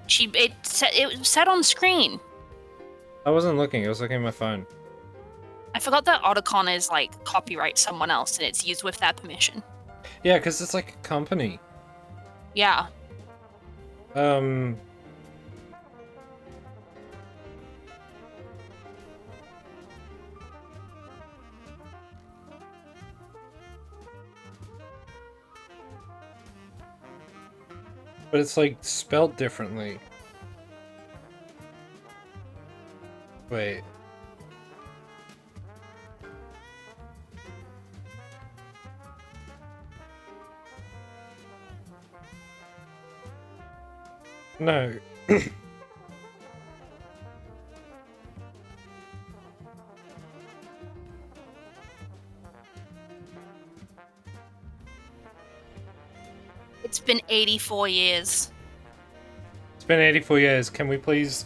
It said on screen. I wasn't looking, I was looking at my phone. I forgot that Otacon is like copyright someone else and it's used with their permission. Yeah, because it's like a company. Yeah. But it's like spelt differently. Wait. No. It's been 84 years. It's been 84 years. Can we please...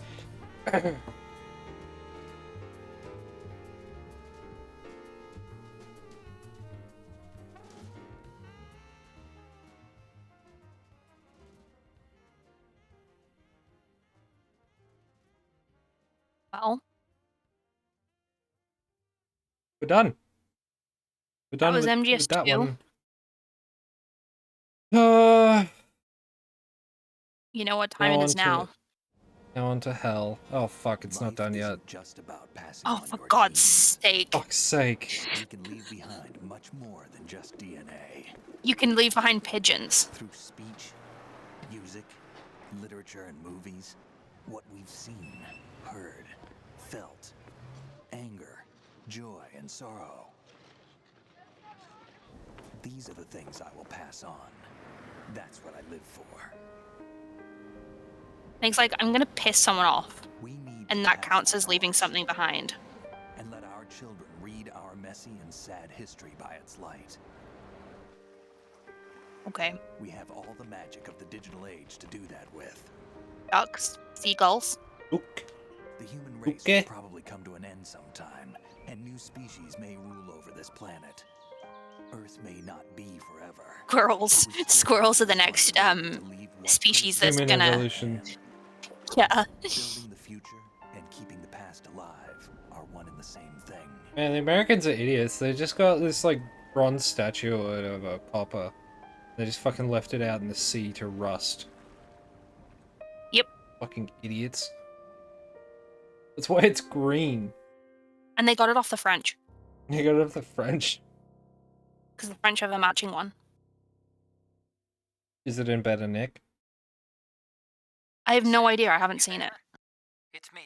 Well, We're done. We're done that was with MGS2. that one. You know what time it is now. Now on to hell. Oh fuck, it's not done yet. Just about passing Oh, on for your God's genes. sake. Fuck's sake. We can leave behind much more than just DNA. You can leave behind pigeons. Through speech, music, literature, and movies, what we've seen, heard, felt, anger, joy, and sorrow. These are the things I will pass on. That's what I live for. Things like, I'm gonna piss someone off. We need And that counts as leaving something behind. and let our children read our messy and sad history by its light. Okay. We have all the magic of the digital age to do that with. Ducks, seagulls. The human race will probably come to an end sometime, and new species may rule over this planet. Earth may not be forever. Squirrels. Squirrels are the next species that's Human gonna evolution. Yeah. Building the future and keeping the past alive are one and the same thing. Man, the Americans are idiots. They just got this like bronze statue of a copper. They just fucking left it out in the sea to rust. Yep. Fucking idiots. That's why it's green. And they got it off the French. You got it off the French. Because the French have a matching one. Is it in better nick? I have no idea. I haven't seen it. It's me.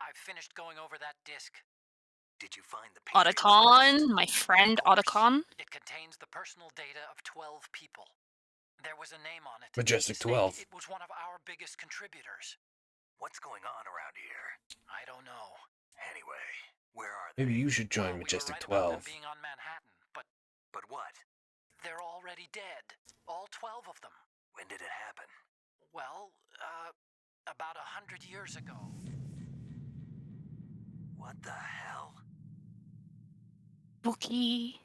I've finished going over that disc. Did you find the Otacon, my friend Otacon. It contains the personal data of 12 people. There was a name on it. Majestic Snake, 12. It was one of our biggest contributors. What's going on around here? I don't know. Anyway, where are they? Maybe you should join Majestic 12. Being on Manhattan, but what? they're already dead. All 12 of them. When did it happen? Well, about 100 years ago. What the hell? Spooky.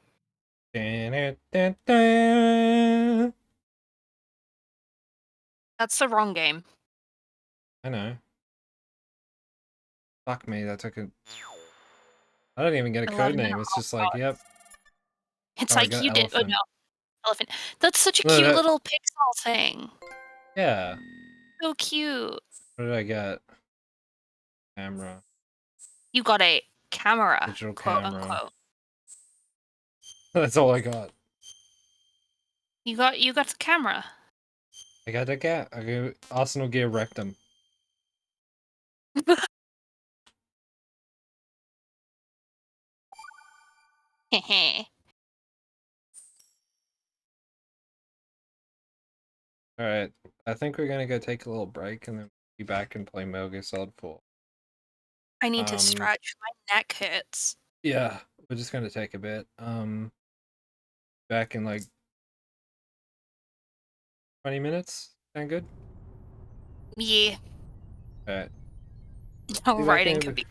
That's the wrong game. I know. Fuck me, that took a... I don't even get a code name, it's just like, yep. It's Oh, I like got you did. Oh elephant. no. Elephant. That's such a No, cute that- little pixel thing. Yeah. So cute. What did I get? Camera. You got a camera, Digital quote camera. unquote. That's all I got. You got the camera. I got Arsenal Gear Rectum. Alright, I think we're gonna go take a little break and then be back and play Metal Gear Solid 4. I need to stretch. My neck hurts. Yeah, we're just gonna take a bit. Back in like 20 minutes? Sound good? Yeah. Alright. No writing could be